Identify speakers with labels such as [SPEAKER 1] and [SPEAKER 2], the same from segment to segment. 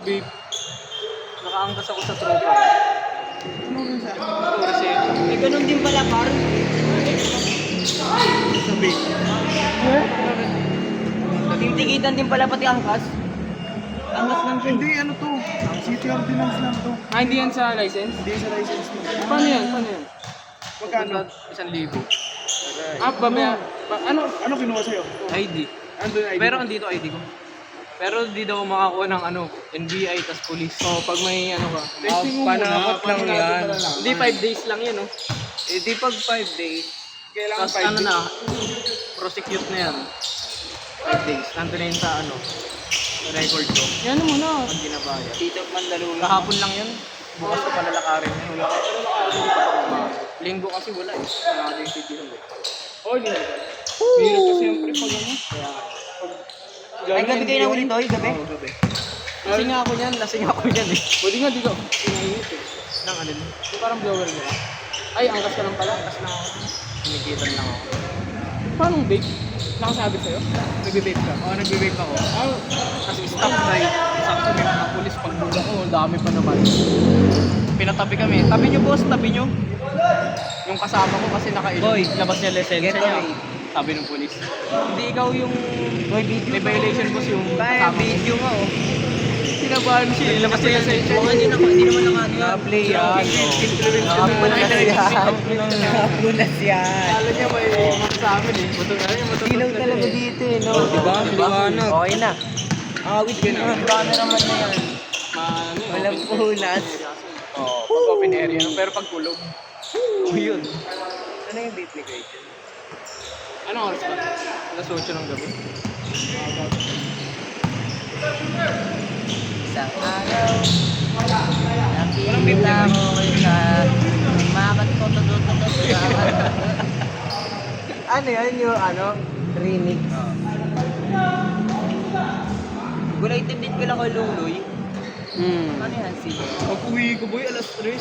[SPEAKER 1] Babe, nakaangkas ako sa tropa.
[SPEAKER 2] Ano rin sa
[SPEAKER 1] Kasi,
[SPEAKER 3] Eh, ganun din pala, par.
[SPEAKER 1] sa babe.
[SPEAKER 3] Tintikitan din pala pati angkas. Angkas ng gin.
[SPEAKER 2] Hindi, ano to? City ordinance lang to.
[SPEAKER 1] Ah, hindi yan sa license?
[SPEAKER 2] Hindi sa license mo.
[SPEAKER 1] Paano yan? Paano yan?
[SPEAKER 2] Magkano?
[SPEAKER 1] 1,000. Ah, babaya. Ano?
[SPEAKER 2] Ano kinuha sa'yo?
[SPEAKER 1] ID.
[SPEAKER 2] Ano yung ID?
[SPEAKER 1] Pero andito ID ko. Pero di daw ako makakuha ng ano, NBI tas police. So, pag may ano ka.
[SPEAKER 2] Testing mo
[SPEAKER 1] panakot
[SPEAKER 2] muna,
[SPEAKER 1] lang
[SPEAKER 2] paano
[SPEAKER 1] yan.
[SPEAKER 2] natin malalaman?
[SPEAKER 1] Hindi, 5 days lang yan, oh.
[SPEAKER 3] Eh, di pag 5 days.
[SPEAKER 2] Kailangan
[SPEAKER 1] Tapos
[SPEAKER 2] 5
[SPEAKER 1] ano
[SPEAKER 2] days.
[SPEAKER 1] na, prosecute na yan. 5 days. Nandun na yun sa ano, sa record ko. Yan mo na. Pag ginabayad.
[SPEAKER 3] Tito Mandaluyong.
[SPEAKER 1] Kahapon lang yan. Bukas ko palalakarin yan. Wala ka. Linggo kasi wala eh. Wala yung city hall eh. Oh, linggo pala. Hirap kasi siyempre pag ano.
[SPEAKER 3] Ay, gabi kayo nahuli to, gabi?
[SPEAKER 1] Oo, gabi. Lasing nga ako niyan, lasing ako niyan eh. Pwede nga, di ko. Pinainit eh. Nang alin. Yung parang blower nila. Ay, angkas ka lang pala. Angkas na ako. Pinigitan lang ako. Paano vape? Nakasabi sa'yo? Nagbe-vape ka? Oo, nagbe-vape ako. Ah, kasi stop night. Sakto may mga pulis pagbula ko. Ang dami pa naman. Pinatabi kami. Tabi nyo boss, tabi nyo. Yung kasama ko kasi naka-ilong.
[SPEAKER 3] Boy,
[SPEAKER 1] labas niya lisensya
[SPEAKER 3] get
[SPEAKER 1] niya.
[SPEAKER 3] away.
[SPEAKER 1] Sabi ng pulis. Hindi ikaw yung
[SPEAKER 3] Boy, video.
[SPEAKER 1] may violation boss yung
[SPEAKER 3] Kaya,
[SPEAKER 1] kasama ko.
[SPEAKER 3] video nga, oh.
[SPEAKER 1] Sinabahan siya. Labas niya lisensya niya.
[SPEAKER 3] Hindi naman nakano yan.
[SPEAKER 1] Play yan.
[SPEAKER 3] Nakapunas yan.
[SPEAKER 1] Kala niya may sa amin eh. Buto na rin.
[SPEAKER 3] Ilaw talaga dito eh, no?
[SPEAKER 1] Diba? Liwanag.
[SPEAKER 3] Okay na. Awit
[SPEAKER 1] Sige
[SPEAKER 3] na.
[SPEAKER 1] na.
[SPEAKER 3] Camera man na yan. Walang punas.
[SPEAKER 1] Oo, pag open area. Pero pag kulog.
[SPEAKER 3] Yun. Ano yung vape ni Gretchen?
[SPEAKER 1] Anong oras ba? Alas 8 ng gabi.
[SPEAKER 3] Isang araw. Nakikita ko kita. Mamat ko Ano yun yung ano? Remix. Gulay tibit ko lang ko lungloy. Ano yan sila?
[SPEAKER 1] Pag uwi ko boy, alas 3.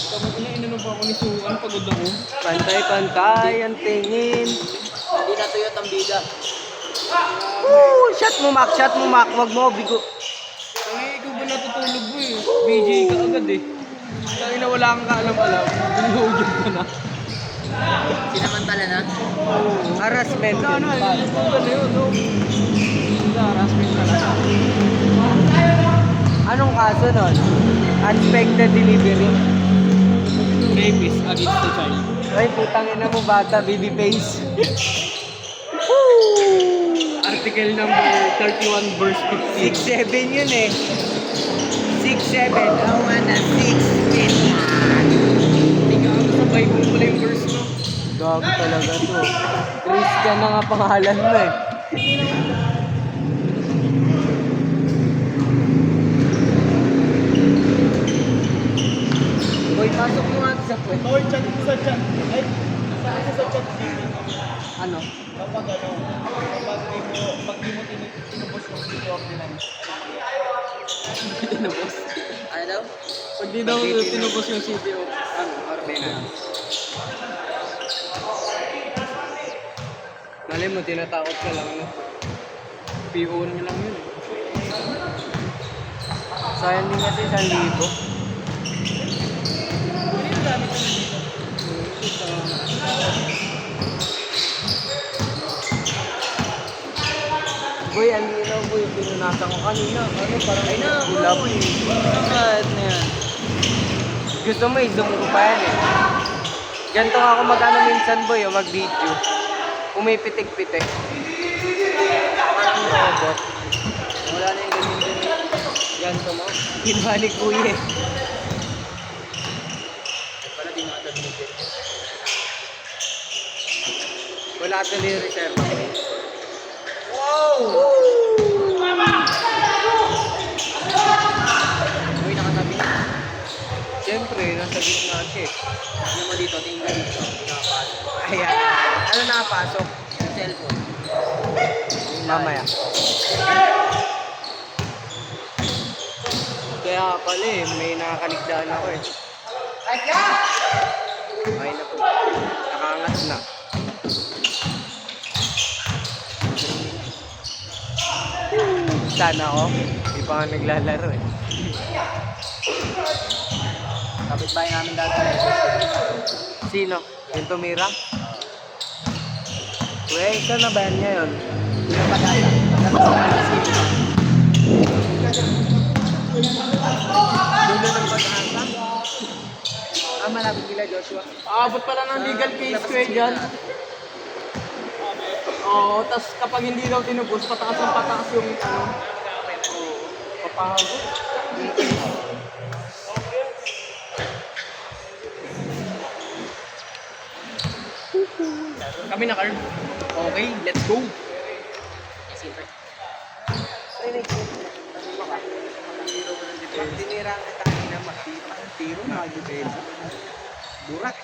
[SPEAKER 1] Kapag ininom pa ako ni Suan, pagod ako.
[SPEAKER 3] Pantay-pantay ang tingin. Hindi natuyot ang bida. Woo! Shot mo, Mac. Wag mo, bigo.
[SPEAKER 1] Ay, ikaw ba natutulog mo eh? BJ ka agad eh. Dahil na wala kang kaalam-alam, binulogin ka na.
[SPEAKER 3] Sinamantala na? Harassment.
[SPEAKER 1] Ano, alam mo ba na yun, no? Harassment ka na.
[SPEAKER 3] Anong kaso nun? Unexpected delivery.
[SPEAKER 1] Rapist against the child.
[SPEAKER 3] Ay, putang ina mo bata, baby face.
[SPEAKER 1] Article number 31 verse 15.
[SPEAKER 3] 6'7 yun eh. 6'7. I wanna 6'8.
[SPEAKER 1] Tingnan mo sa Bible pala yung verse no?
[SPEAKER 3] Gago talaga to. Christian na nga pangalan mo eh. Boy, pasok mo nga sa kwet.
[SPEAKER 2] Or chat sa chat. Ay, sa chat.
[SPEAKER 3] Ano?
[SPEAKER 2] Kapag di mo tinubos yung city ordinance.
[SPEAKER 1] Tinubos.
[SPEAKER 3] Ano daw?
[SPEAKER 1] Pag di daw tinubos yung city o ano, ordinance. Malay mo, tinatakot ka lang, no? PO nyo lang yun.
[SPEAKER 3] Sayang din kasi 1,000. Boy, ang linaw boy, pinunasan ko kanina. Ano, parang ay na, ulap. Bakit na yan? Gusto mo, i-zoom ko pa yan eh. Ganito nga ako mag-ano minsan boy, o mag-video. Pumipitik-pitik. Parang robot. Wala na yung ganyan-ganyan. Ganito mo. Ginawa ni kuya eh.
[SPEAKER 1] Pala di nakatagmig eh.
[SPEAKER 3] Wala ka ni reserve.
[SPEAKER 1] Uy, nakatabi na.
[SPEAKER 3] Siyempre, nasa gitna siya eh.
[SPEAKER 1] Ano mo dito, tingnan dito. Nakapasok.
[SPEAKER 3] Ayan. Ano nakapasok?
[SPEAKER 1] Yung cellphone.
[SPEAKER 3] Mamaya. Kaya pala eh, may nakakaligdaan ako eh. Ay na po. Nakangas na. sana ako. Hindi pa nga naglalaro eh.
[SPEAKER 2] Kapit-bahay namin dati.
[SPEAKER 3] Sino? Yung tumira? Kuya, ikaw na ba yan ngayon?
[SPEAKER 2] Sino pa dati? Sino?
[SPEAKER 3] Dulo ng pag-asa?
[SPEAKER 2] Ah, malapit nila Joshua.
[SPEAKER 1] Aabot pala ng legal case ko eh dyan. Oo, tas kapag hindi daw tinubos, pataas ang pataas yung ano. Oo, papahagod. Kami na, Carl. Okay, let's go.
[SPEAKER 3] Pag tinira ang atake na matipang tiro na mag-depensa. Durat.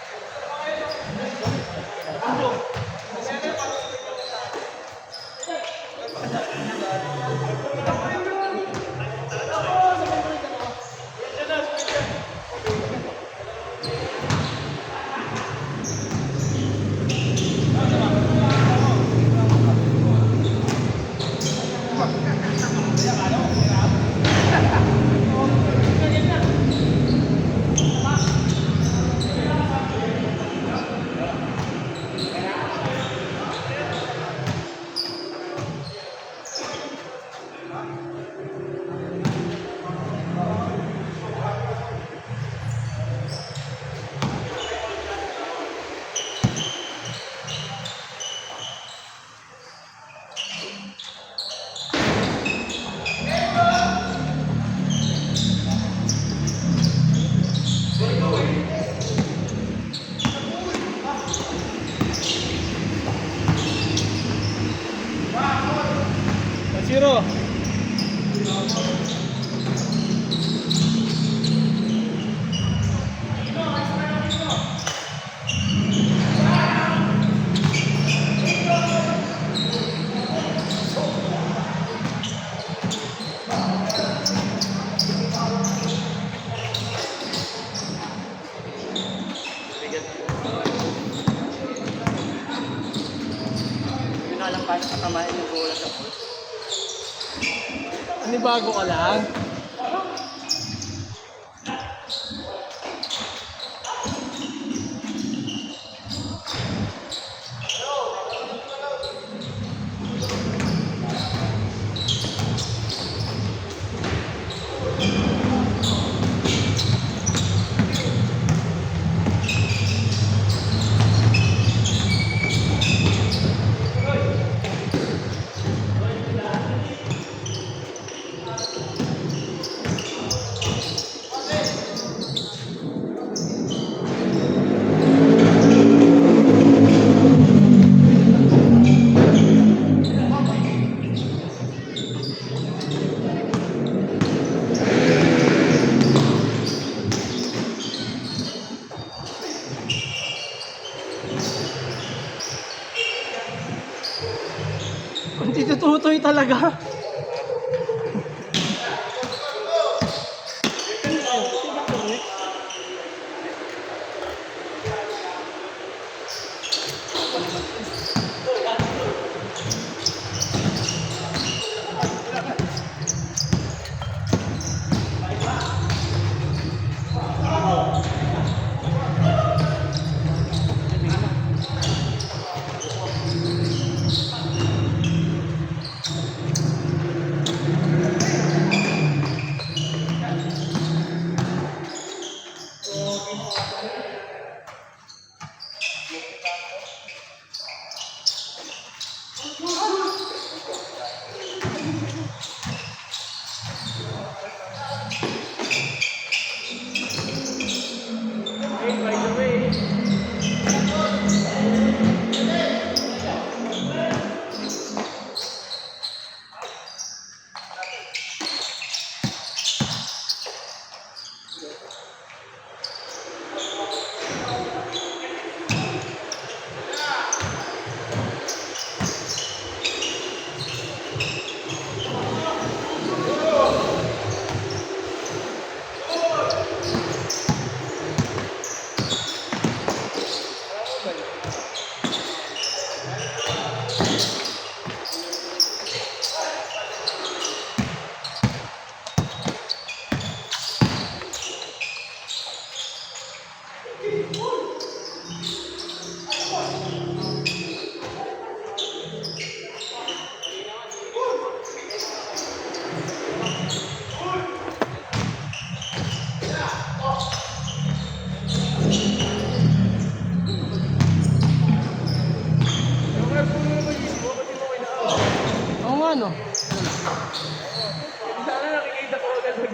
[SPEAKER 1] Zero.
[SPEAKER 2] Yun na lang paano katamayan yung bola sa pool.
[SPEAKER 1] Bago ka lang. Hindi tututoy talaga.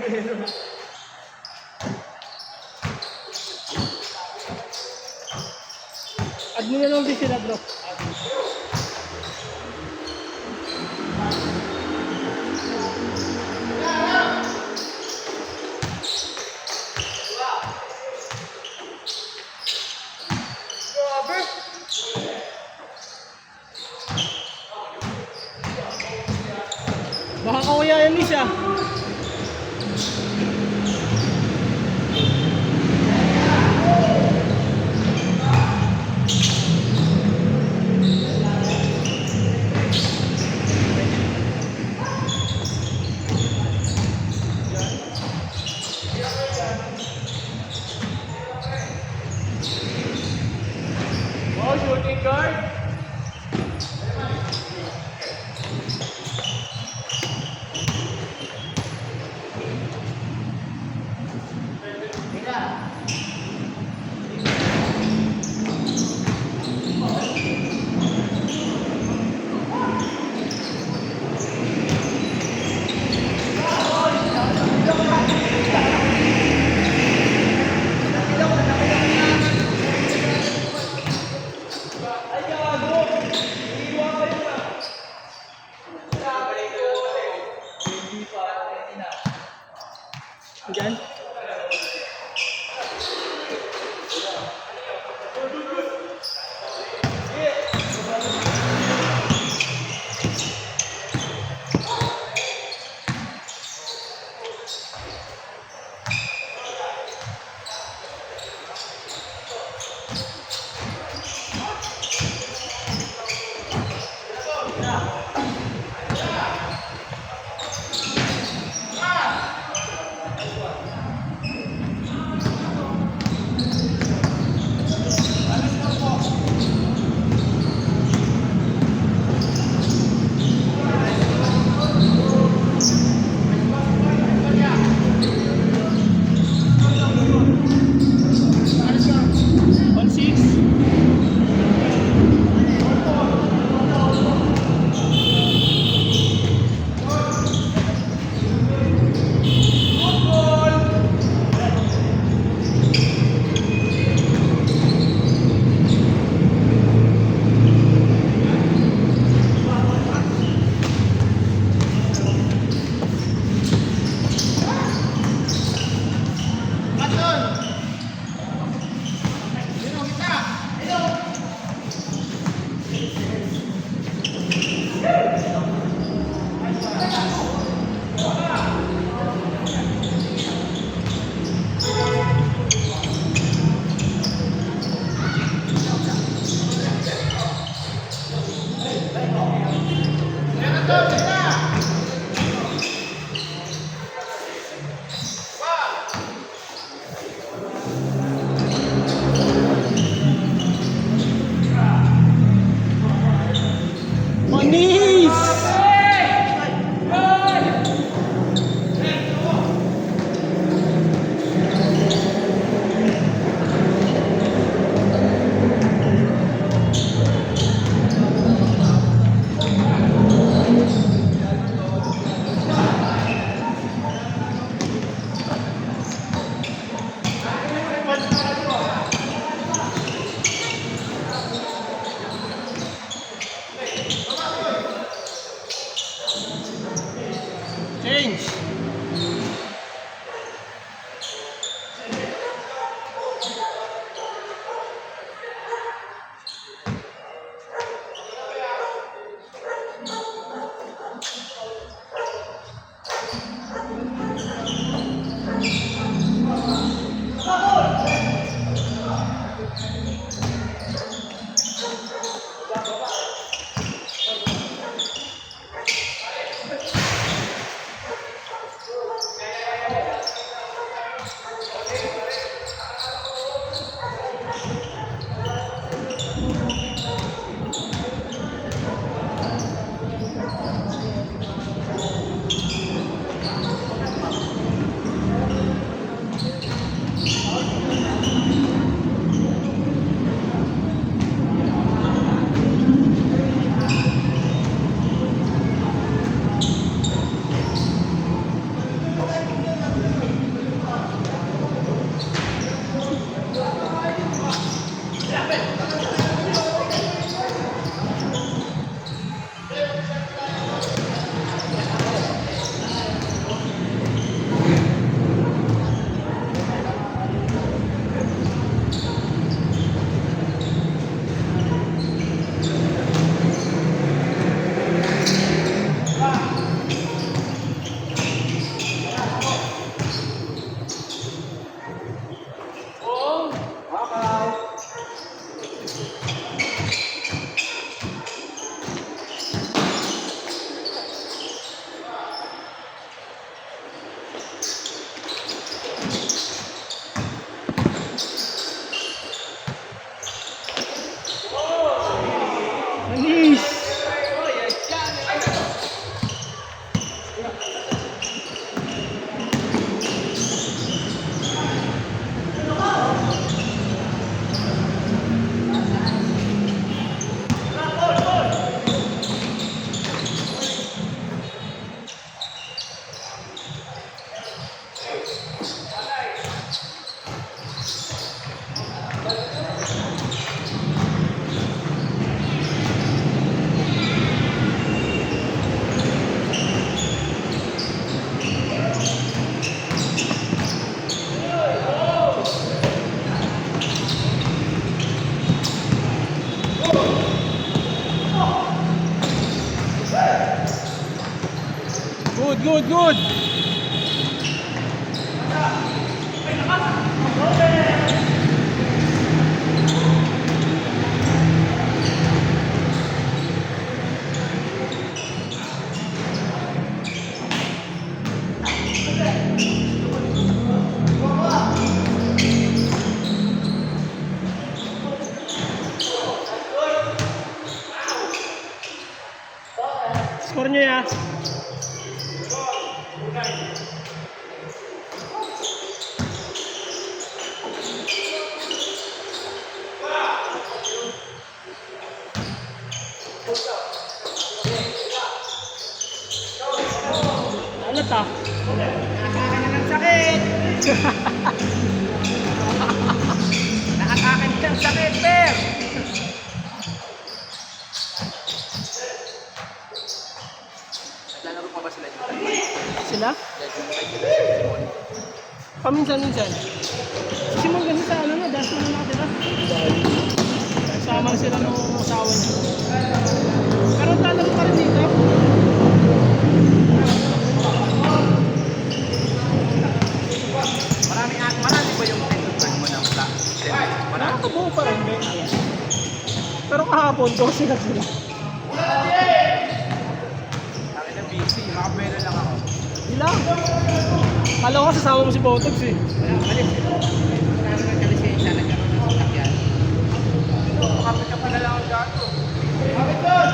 [SPEAKER 1] Add mo na lang din sila bro. Baka kawayayan ni siya. Oh, shooting guard. Diyan. good! Score nyo ya. Ano ta?
[SPEAKER 2] Nakakain ng sakit! Nakakain ng sakit, Per! Naglalaro pa ba sila dito?
[SPEAKER 1] Sila? Paminsan-minsan. Si Simon kasi sa ano na, dash na nakatira. Sama sila ng asawa niya. Pero talaro pa rin dito.
[SPEAKER 2] Marami ba yung pinutag mo ng sa tennis? Marami.
[SPEAKER 1] Nakakabuo pa rin, Ben. Pero kahapon, 12 na sila.
[SPEAKER 2] Akin na busy, makapera lang ako.
[SPEAKER 1] Ilang? Kala ko sasama mo si Botox eh.
[SPEAKER 2] Wala, malis. Marami ng kalisensya, nagkaroon ng sasakyan. Makapit ka pala lang ang gato. Kapit doon!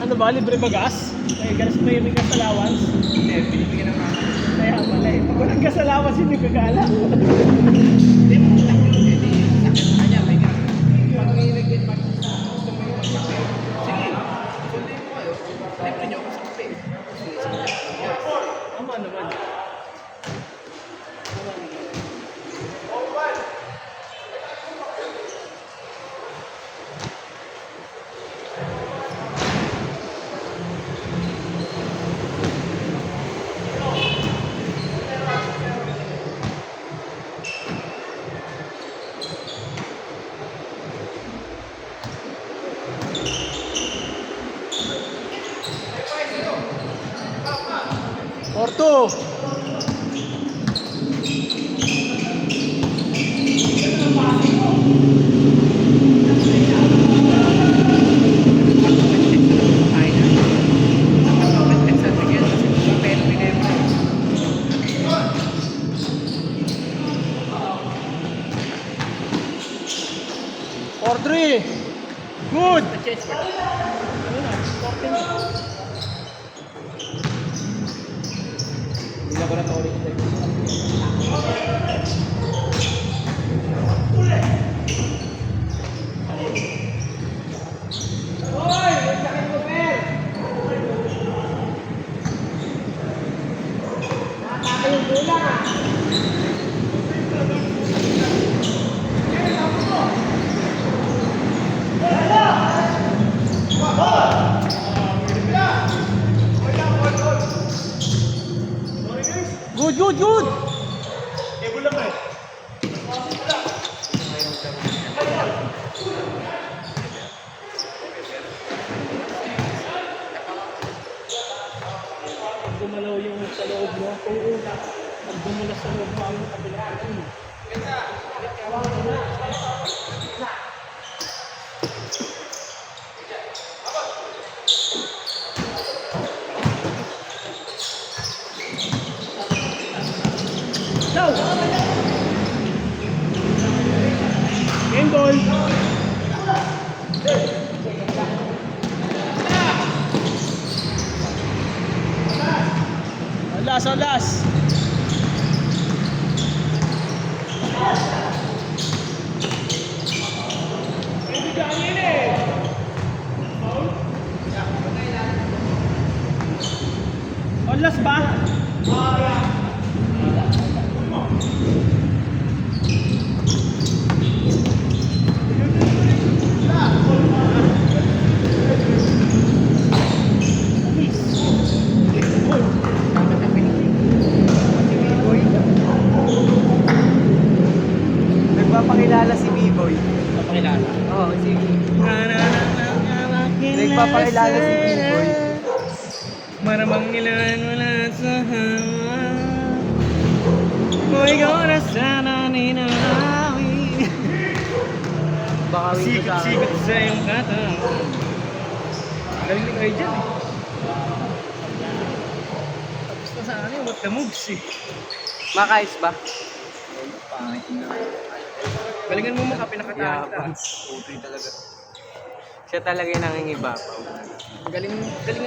[SPEAKER 1] Ano ba, libre ba gas? May gas allowance?
[SPEAKER 2] Hindi, binibigyan ng mama.
[SPEAKER 1] Kaya pala eh. Pag walang gas allowance, hindi gagala.
[SPEAKER 2] Hindi mo kita ko yun, hindi sakit sa kanya, may gas. Pag may nag-get, pag gusto mo yung magkape, sige, kundi mo kayo, libre niyo ako sa kape. Sige, sige, gas.
[SPEAKER 1] Tama naman. Porto! Ordre! Good!
[SPEAKER 2] Laboratory.
[SPEAKER 1] Good, good, good! Gumalaw yung sa loob mo. Oo. Pag gumulas sa loob mo, ang kabilaan. Go! Game ball! Alas, alas! Alas ba?
[SPEAKER 3] Nagpapakilala si B-Boy.
[SPEAKER 1] Papakilala.
[SPEAKER 3] Oo, si... Nagpapakilala si B-Boy. Maramang ilan wala sa hawa. Kung ikaw na sana ninanawi. Sikot-sikot sa iyong katawan. Galing ni kayo dyan eh. Tapos na sa akin, what the moves eh.
[SPEAKER 1] Makais ba?
[SPEAKER 3] Pangit na. Galingan mo maka, pinakataan kita.
[SPEAKER 1] Yabang.
[SPEAKER 3] Putoy talaga.
[SPEAKER 1] Siya talaga yung nangingibabaw.
[SPEAKER 3] Galingan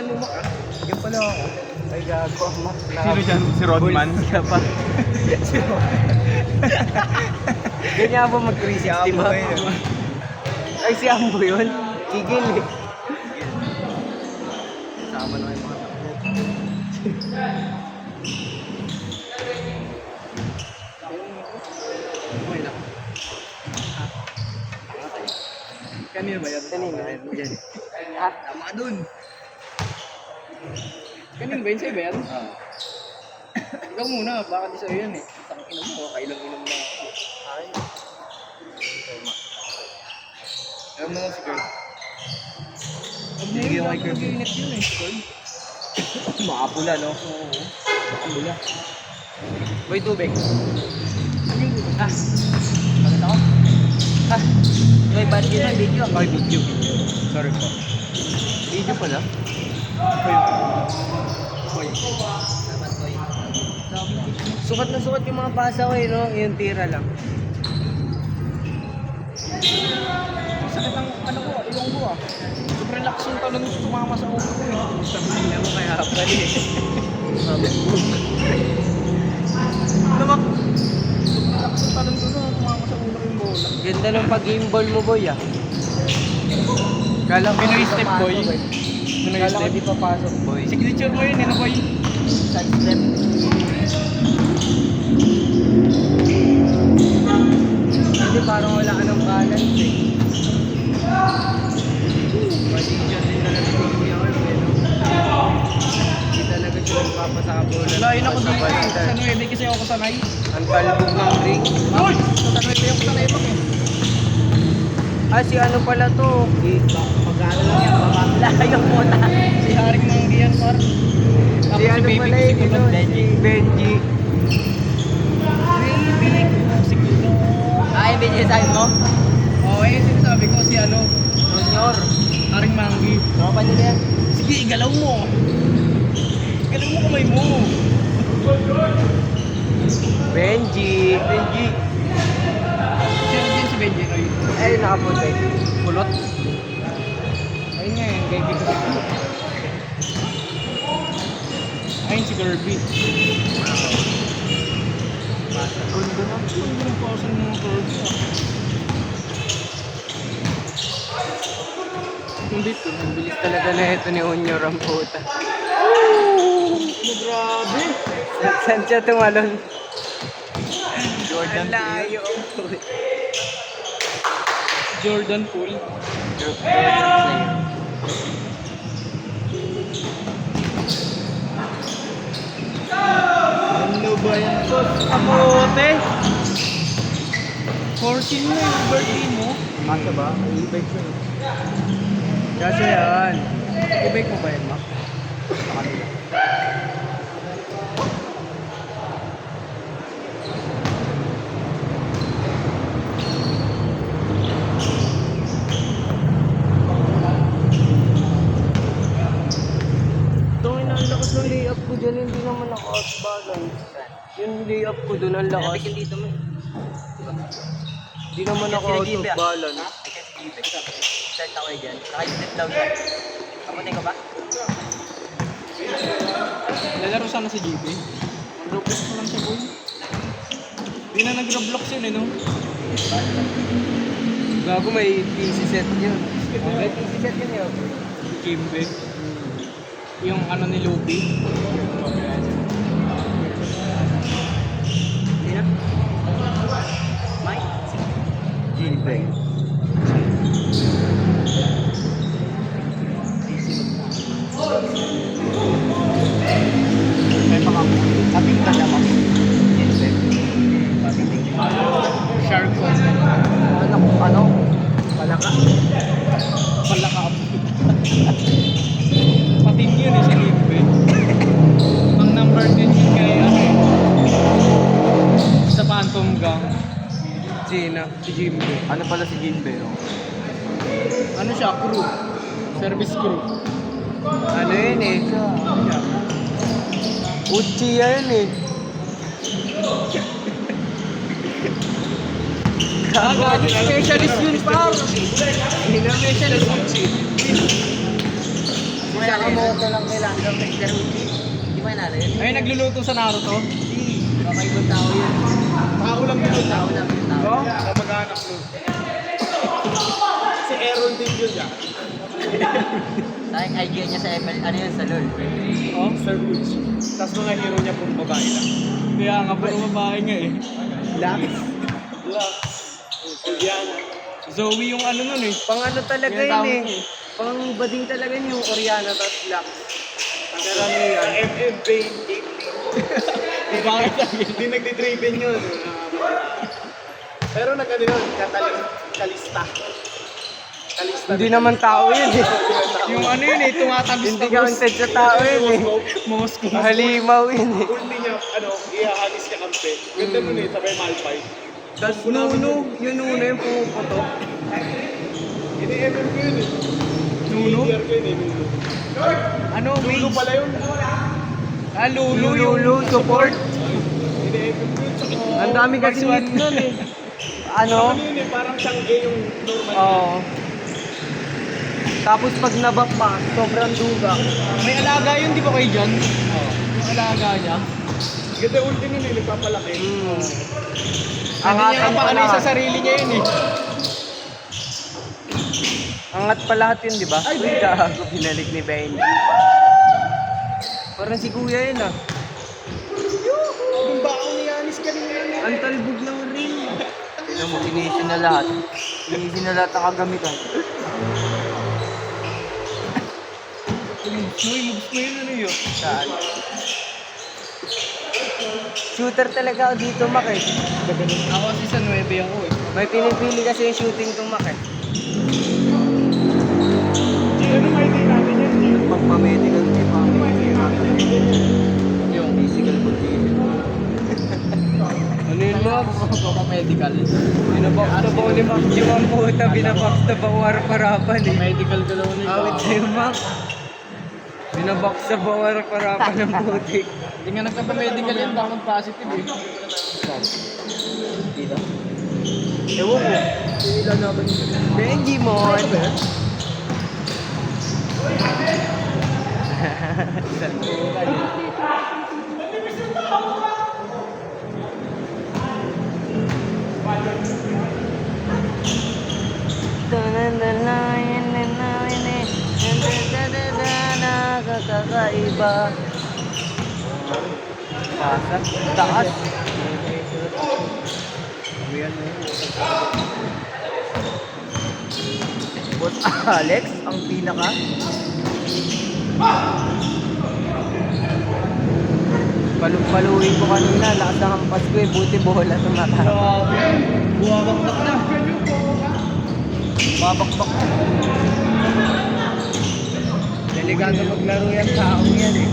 [SPEAKER 3] mo maka.
[SPEAKER 1] Yan pala ako. Ay, gago. Mak.
[SPEAKER 2] Sino dyan? Si Rodman?
[SPEAKER 1] Siya pa. Ganyan ba mag-360 ba? Ay, si Ambo yun. Kigil eh.
[SPEAKER 3] Sama na yung mga takbo. Okay lang. Kanina ba yan?
[SPEAKER 1] Kanina.
[SPEAKER 3] Yan.
[SPEAKER 1] Ha?
[SPEAKER 3] Tama dun. Kanina ba yun sa'yo ba yan?
[SPEAKER 2] Ah.
[SPEAKER 3] Ikaw muna, baka di sa'yo yan eh. Tangin mo, kailang-inom na ako.
[SPEAKER 1] Ay.
[SPEAKER 3] Alam mo na si Kurt.
[SPEAKER 2] Sige, okay, Kurt.
[SPEAKER 3] Mag-iinit yun eh, si Kurt.
[SPEAKER 2] Makapula, no?
[SPEAKER 3] Oo. Makabula.
[SPEAKER 1] Boy, tubig.
[SPEAKER 3] Ano yung gusto?
[SPEAKER 1] Ah. Bakit ako? Ah. Boy, ba't yun ang video?
[SPEAKER 2] Ay, video. Sorry po.
[SPEAKER 1] Video pala?
[SPEAKER 3] Boy.
[SPEAKER 1] Sukat na sukat yung mga pasa ko eh, no? Yung tira lang.
[SPEAKER 3] Sakit ang ano ko, ilong ko ah. Super relax yung talon ko sumama sa ulo ko eh.
[SPEAKER 1] Sabihin mo kaya pala eh.
[SPEAKER 3] Namak! Super relax yung talon ko na sumama sa ulo ko yung bola.
[SPEAKER 1] Ganda ng pag-game ball mo, boy ah. Kala ko
[SPEAKER 3] Pinoy
[SPEAKER 1] di
[SPEAKER 3] step,
[SPEAKER 1] papasok,
[SPEAKER 3] boy.
[SPEAKER 1] eh.
[SPEAKER 3] Pinoy
[SPEAKER 1] Kala ko
[SPEAKER 3] step.
[SPEAKER 1] di papasok, boy.
[SPEAKER 3] Signature mo yun, ano boy?
[SPEAKER 1] Side step. Hindi, parang wala ka ng balance eh. Pag-injure din talaga si Kuya Carl, eh, no? Hindi talaga siya nagpapasabol.
[SPEAKER 3] Lain ako dito eh. Sa 9 kasi ako sanay.
[SPEAKER 1] Ang talbog ng ring.
[SPEAKER 3] Uy! Sa 9 ako sanay pa eh.
[SPEAKER 1] Ah, si ano pala to? Pag-ano lang yan, mamamlayo mo na.
[SPEAKER 3] Si Haring Manggian par. Tapos
[SPEAKER 1] Si ano
[SPEAKER 3] baby
[SPEAKER 1] pala
[SPEAKER 3] ko
[SPEAKER 1] yun,
[SPEAKER 3] si Kulot.
[SPEAKER 1] si Benji.
[SPEAKER 3] Baby ko si Kulot.
[SPEAKER 1] Ay, Benji, sabi mo?
[SPEAKER 3] Oo eh, sinasabi ko si ano,
[SPEAKER 1] Junior.
[SPEAKER 3] Haring Manggi.
[SPEAKER 1] Tropa nila yan.
[SPEAKER 3] Sige, igalaw mo. Igalaw mo kamay mo.
[SPEAKER 1] Benji. Benji.
[SPEAKER 3] Sino din si Benji Noy?
[SPEAKER 1] Ay, nakapunta.
[SPEAKER 3] Kulot. Ayun nga yun, baby ko si Kulot. Ayun si Kirby.
[SPEAKER 1] Gundo na.
[SPEAKER 3] Ang ganun pa sa mga Kirby ah.
[SPEAKER 1] Hindi to. Ang bilis talaga na ito ni Junior ang puta.
[SPEAKER 3] Grabe.
[SPEAKER 1] Saan siya tumalon?
[SPEAKER 2] Jordan
[SPEAKER 1] Ang layo ang puta.
[SPEAKER 3] Jordan Poole.
[SPEAKER 1] Jordan player.
[SPEAKER 3] Ano ba yan? Kamote! 14 na yung birthday mo.
[SPEAKER 2] Masa ba? May e-bike ko.
[SPEAKER 1] Kasi yan.
[SPEAKER 3] I-bake mo ba yan, Mac?
[SPEAKER 2] Sa kanila.
[SPEAKER 1] Itong ang lakas ng layup ko dyan, hindi naman naka-out balance. Yung layup ko dun, ang lakas.
[SPEAKER 3] dito mo eh.
[SPEAKER 1] Hindi naman naka-out of balance.
[SPEAKER 3] Start ako eh dyan. Naka-step daw siya. Kamutin ko ba? Lalaro sana sa GB. Roblox mo lang siya, boy. Hindi na nag-Roblox yun eh, no?
[SPEAKER 1] Gago, may PC set yun. May PC set yun yun.
[SPEAKER 3] Kimbe. Yung ano ni Luby. Hindi na. Mike?
[SPEAKER 2] G-bike.
[SPEAKER 3] May pangako.
[SPEAKER 2] Sabing ka naman.
[SPEAKER 3] Shark ko.
[SPEAKER 1] Ano? Palaka.
[SPEAKER 3] Palaka. Patin yun eh sa Kimbe.
[SPEAKER 1] Si Jimbe.
[SPEAKER 3] Ano pala si Jinbe?
[SPEAKER 1] Ano siya? Crew. Service crew.
[SPEAKER 3] Ano yun eh? Uchiha yun eh.
[SPEAKER 1] Gagi, specialist yun, par. Specialist yun.
[SPEAKER 3] Nakamoto lang nila hanggang Mr. Uchi. Di ba nalo yun?
[SPEAKER 1] Ay, nagluluto sa Naruto.
[SPEAKER 3] Kakaibang tao yun.
[SPEAKER 2] Tao lang yun.
[SPEAKER 3] Tao lang yung tao.
[SPEAKER 2] Oh? Kamag-anak nun. Si Aaron din yun yan.
[SPEAKER 3] Ay, idea niya sa ML, ano yun, sa LOL.
[SPEAKER 2] Oh, Sir Woods. Tapos mga hero niya puro babae lang.
[SPEAKER 1] Kaya nga, puro babae nga eh.
[SPEAKER 2] Lux. Lux. Oriana.
[SPEAKER 1] Zoe yung ano nun eh.
[SPEAKER 3] Pang ano talaga
[SPEAKER 1] Yan
[SPEAKER 3] yun
[SPEAKER 1] tawag
[SPEAKER 3] eh.
[SPEAKER 1] ko eh.
[SPEAKER 3] Pang bading talaga yun yung Oriana tapos Lux. Pero ano yan?
[SPEAKER 2] MM Bane,
[SPEAKER 1] Bakit?
[SPEAKER 2] Hindi nagdi-driven yun. Pero nag-ano yun, kalista. Kalista.
[SPEAKER 3] Hindi naman tao yun eh.
[SPEAKER 1] Yung ano yun eh, tumatagos
[SPEAKER 3] Hindi counted sa tao yun eh.
[SPEAKER 1] Moscow.
[SPEAKER 3] Halimaw yun eh.
[SPEAKER 2] Ulti niya, ihahagis niya kampe. Ganda nun eh, sabay Malphite.
[SPEAKER 3] Tapos Nuno, yung Nuno yung pumuputo.
[SPEAKER 2] Ini-MM ko yun eh.
[SPEAKER 1] Nuno?
[SPEAKER 2] Year ko yun eh, Nuno.
[SPEAKER 1] Ano,
[SPEAKER 2] Nuno
[SPEAKER 1] Wings?
[SPEAKER 2] pala yun.
[SPEAKER 1] Ah, Lulu yung...
[SPEAKER 3] Lulu, support.
[SPEAKER 2] Ini-MM ko yun. Sa
[SPEAKER 3] Ang dami kasi
[SPEAKER 1] Pag-SWAT.
[SPEAKER 3] nun eh.
[SPEAKER 2] Ano
[SPEAKER 3] Ano?
[SPEAKER 2] yun eh, parang siyang A yung normal.
[SPEAKER 3] Oo. Tapos pag nabak pa, sobrang duga.
[SPEAKER 1] May alaga yun, di ba kayo dyan? Oo. Yung alaga niya.
[SPEAKER 2] Ganda ulti nun eh, nagpapalaki.
[SPEAKER 1] Hindi niya
[SPEAKER 3] Angatan pa
[SPEAKER 1] kapakalay sa
[SPEAKER 3] lahat.
[SPEAKER 1] sarili niya yun eh.
[SPEAKER 3] Angat pa lahat yun, di ba? Ay, gago, binalik ni Benji. Parang si Kuya yun ah.
[SPEAKER 2] Yung baon ni Yanis kanina yun eh.
[SPEAKER 3] Ang talbog ng ring. Tignan mo, finisin na lahat. Finisin na lahat ang kagamitan.
[SPEAKER 1] Moves mo yun, ano yun?
[SPEAKER 3] Saan? Shooter talaga ako dito, Mac eh.
[SPEAKER 1] Ako kasi sa 9 ako eh.
[SPEAKER 3] May pinipili kasi yung shooting ko, Mac eh.
[SPEAKER 2] Ano may day natin yan? G?
[SPEAKER 3] Pagpa-medical team,
[SPEAKER 2] Ano may day natin yan?
[SPEAKER 1] Yung
[SPEAKER 3] physical condition. Ano yun, Mac?
[SPEAKER 1] medical.
[SPEAKER 3] Binabox na ba ni Mac? Yung ang puta, binabox na ba waraparapan eh.
[SPEAKER 1] Medical ka daw nito.
[SPEAKER 3] Awit sa'yo, Mac. Binabox na ba waraparapan ng putik.
[SPEAKER 1] Hindi nga nagka-medical yan, baka mag-positive eh.
[SPEAKER 3] Dito? Ewan ko. Ilan naman yun? Benji mon! Salpukan eh. Nakakaiba. Pasag, taas. Boss Alex, ang pinaka. Paluin ko kanina, lakas ng hampas ko eh, buti bola tumatama.
[SPEAKER 1] Grabe. Buwabakbak na.
[SPEAKER 3] Babakbak. Delikado maglaro yan, taong yan eh.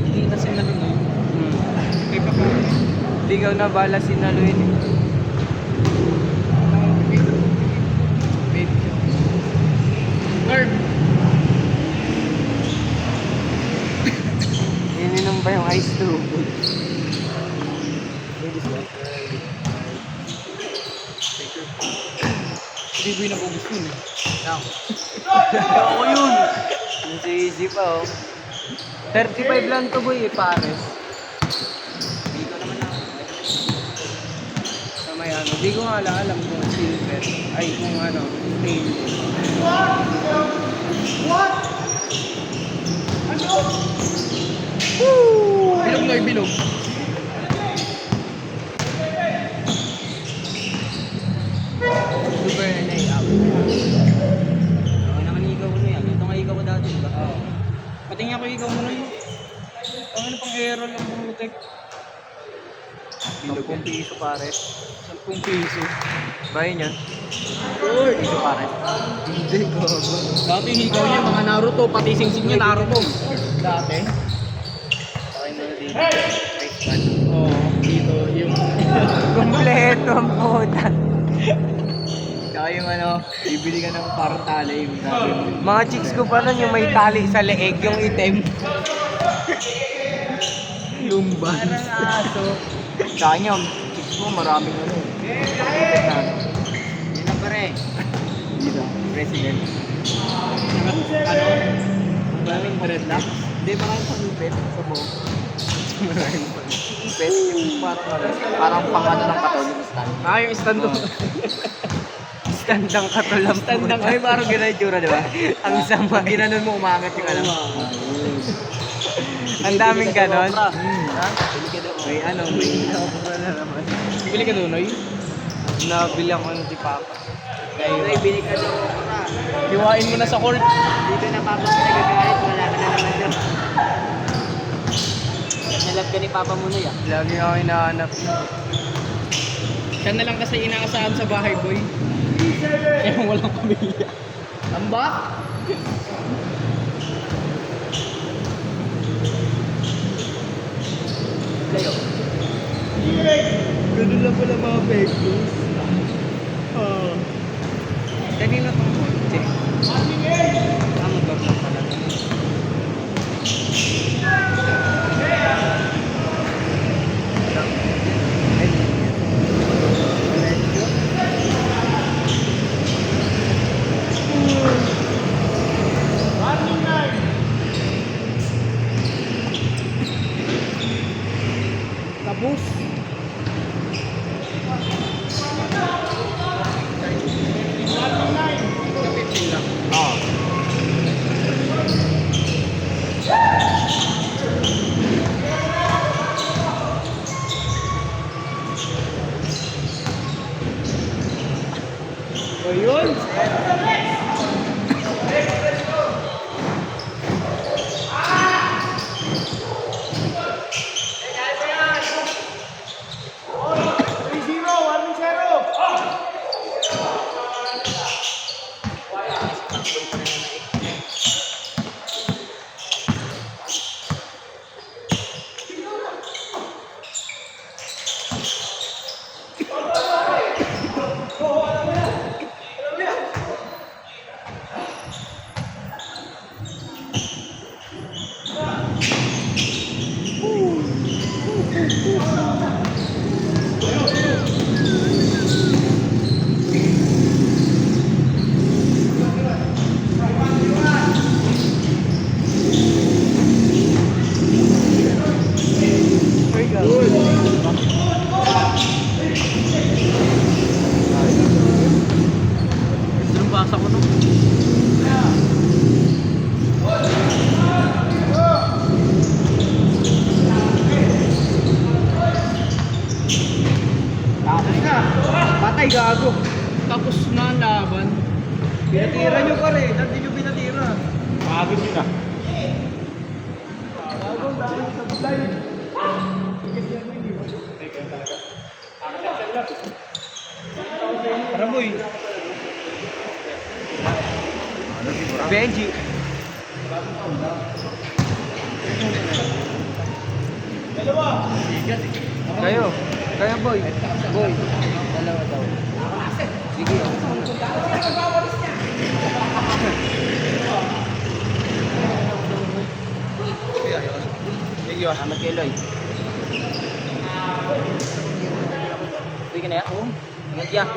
[SPEAKER 1] Hindi na sinalun eh. Kay Papa.
[SPEAKER 3] Ligaw na bala sinaluin eh.
[SPEAKER 1] Baby siya. Nerve.
[SPEAKER 3] Ininom ba yung ice tube?
[SPEAKER 1] Hindi ko yung nabubos yun eh.
[SPEAKER 3] Ako yun! Nasa-easy pa oh. 35 lang to boy eh, pares.
[SPEAKER 2] Dito naman ako.
[SPEAKER 3] Sa may ano, di ko nga alam kung silver. Ay, kung ano, stainless.
[SPEAKER 1] Bilog na bilog.
[SPEAKER 3] Super na
[SPEAKER 2] Oo, nakanigaw ko na yan. Ito nga igaw ko dati, di ba?
[SPEAKER 1] Oo. Patingin ako ikaw mo na yun. Ang ano pang aero lang ng Rutec.
[SPEAKER 3] 10 piso pares.
[SPEAKER 1] 10 piso.
[SPEAKER 3] Bayan yan?
[SPEAKER 1] Piso pare.
[SPEAKER 3] Hindi ko.
[SPEAKER 1] Dati higaw niya mga Naruto, pati singsing niya Naruto. Dati.
[SPEAKER 3] Okay mo na dito. Price pan.
[SPEAKER 1] Oo, dito yung...
[SPEAKER 3] Kompleto ang puta. Tsaka yung ano, bibili ka ng parang tali yung sabi mo. Mga chicks ko pa nun yung may tali sa leeg, yung itim.
[SPEAKER 1] Lumban.
[SPEAKER 3] Parang aso. Tsaka yung chicks mo maraming ano.
[SPEAKER 2] Yan na pare.
[SPEAKER 3] Dito, president.
[SPEAKER 1] Ano? Maraming dreadlocks.
[SPEAKER 3] Hindi, maraming panipit sa buhok. Maraming panipit. Yung parang pangano ng katol yung stand.
[SPEAKER 1] Ah, yung stand doon.
[SPEAKER 3] Stand ng katol ang
[SPEAKER 1] Stand ng-
[SPEAKER 3] Ay, parang gano'n yung tsura, di ba? Ang sama, ginanon mo umangat yung alam. Ang daming ganon. Ha? May ano, may nakapura na naman.
[SPEAKER 1] Bili ka doon, Noy?
[SPEAKER 3] Nabili ako ng si Papa.
[SPEAKER 2] Ay, bili ka daw. Papa.
[SPEAKER 1] Hiwain mo na sa court.
[SPEAKER 2] Dito na Papa ka nagagalit. Wala ka na naman daw. Nalab ka ni Papa mo na yan.
[SPEAKER 3] Lagi ako hinahanap.
[SPEAKER 1] Siya na lang kasi inaasahan sa bahay, boy. Kaya walang pamilya.
[SPEAKER 3] Tambak?
[SPEAKER 2] Layo.
[SPEAKER 3] Ganun lang pala mga pektos. Kanina tong kotse.
[SPEAKER 2] Ang motor lang pala.
[SPEAKER 1] Tapos.
[SPEAKER 3] Oo.
[SPEAKER 1] Ayun. Yung basa ko no.
[SPEAKER 3] Tapos na. Patay gago.
[SPEAKER 1] Tapos na ang laban.
[SPEAKER 3] Pinatira nyo pa rin. Dati nyo pinatira.
[SPEAKER 1] Pagod yun ah.
[SPEAKER 3] Ramoy. Benji. Kayo. Kayo boy. Boy. Dalawa daw. Sige.
[SPEAKER 1] Sige ah.
[SPEAKER 3] Amat kay Loy.
[SPEAKER 2] Uwi ka na yan? Oo. Ingat yan.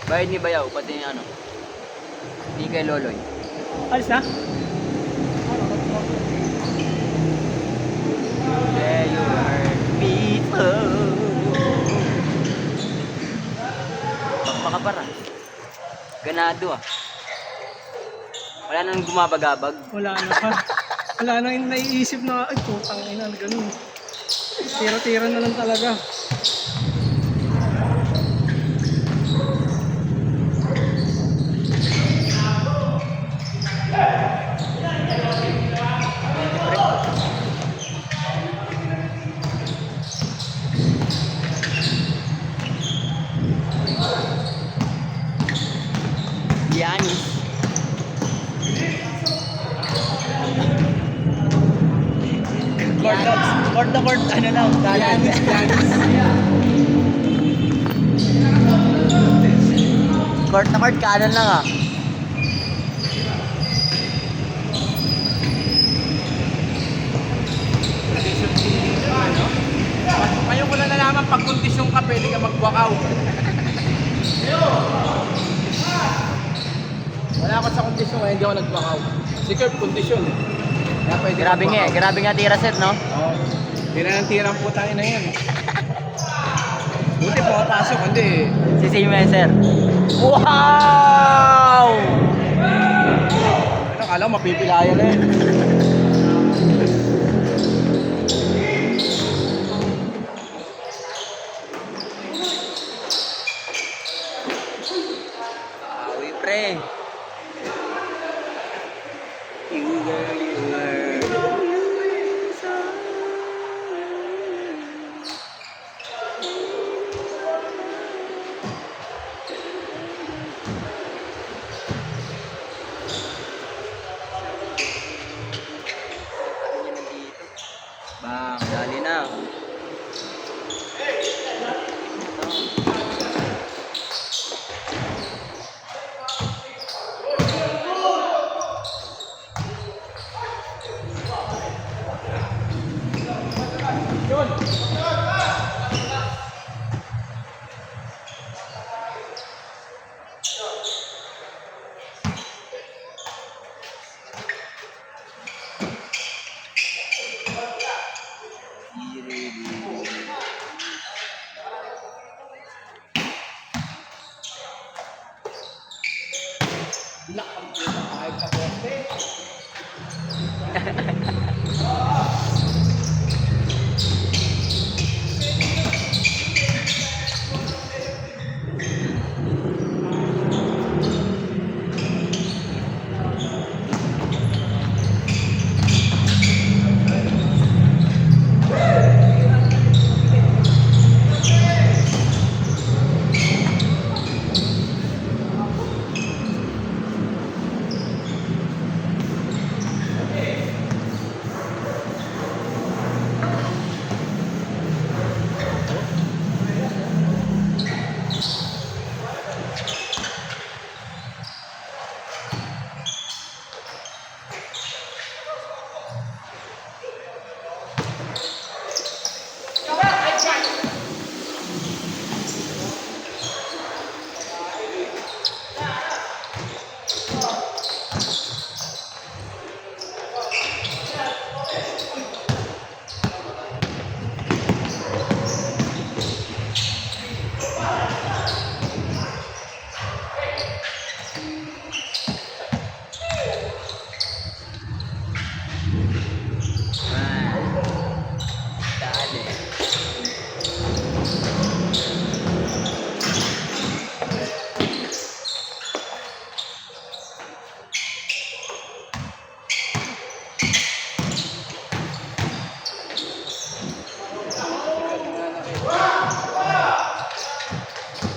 [SPEAKER 3] Bayad ni Bayaw, pati ni ano. Hindi kay Loloy.
[SPEAKER 1] Alis na?
[SPEAKER 3] There you are, people. Pakapara. Ganado ah. Wala nang gumabagabag.
[SPEAKER 1] Wala na pa. Wala nang naiisip na, ay putang ina, ganun. Tira-tira na lang talaga.
[SPEAKER 3] Yanis.
[SPEAKER 1] Court na court, ano lang,
[SPEAKER 2] Yanis.
[SPEAKER 3] Court na court, kanan lang ah.
[SPEAKER 2] Ngayon ko lang nalaman pag kondisyon ka, pwede ka mag-walkout. Wala ako sa kondisyon kaya hindi ako nag-walkout. Si Curb, kondisyon. Kaya pwede
[SPEAKER 3] Grabe nga tira set, no?
[SPEAKER 2] Oo. Tira ng tira ang putangin na yan. Buti pumapasok, hindi.
[SPEAKER 3] Si Simenser. Wow!
[SPEAKER 2] Ano, kala ko mapipilaya na eh.
[SPEAKER 3] Awi pre. You were. Bang, dali na.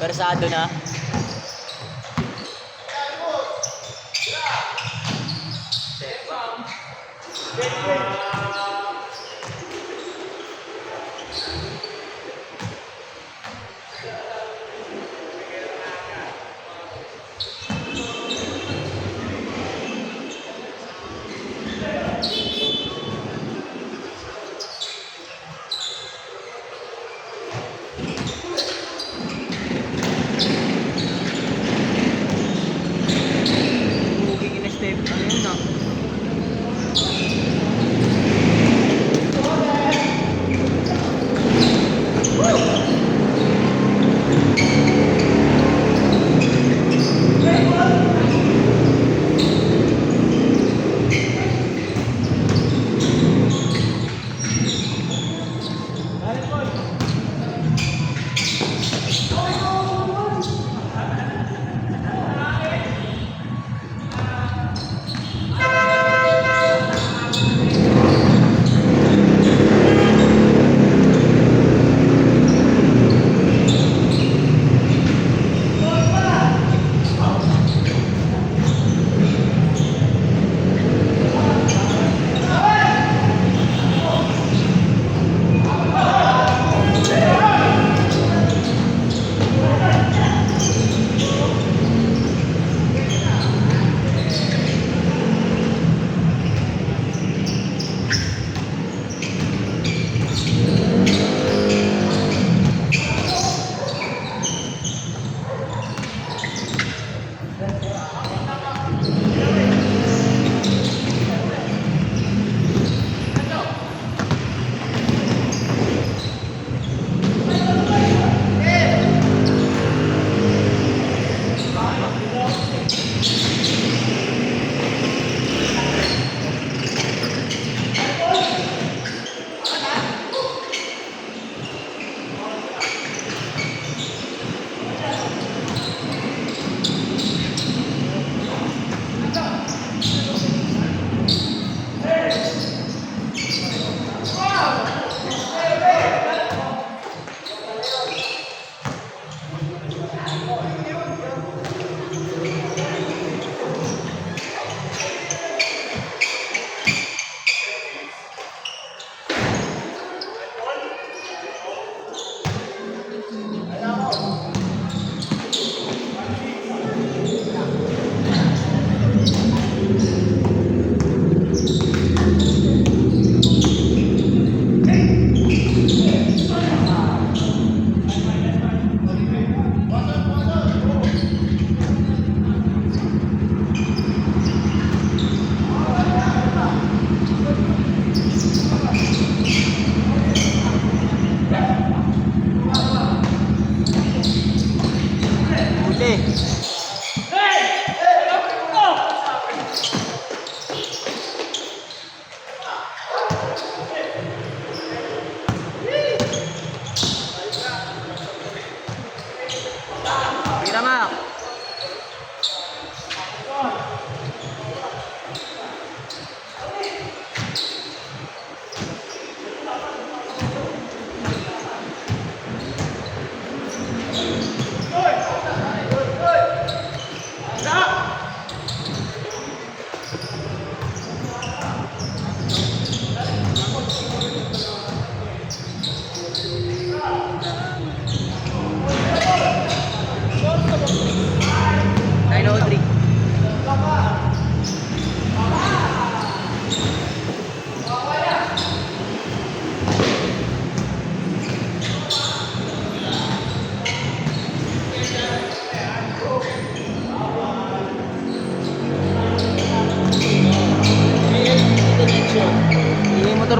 [SPEAKER 3] Versado na.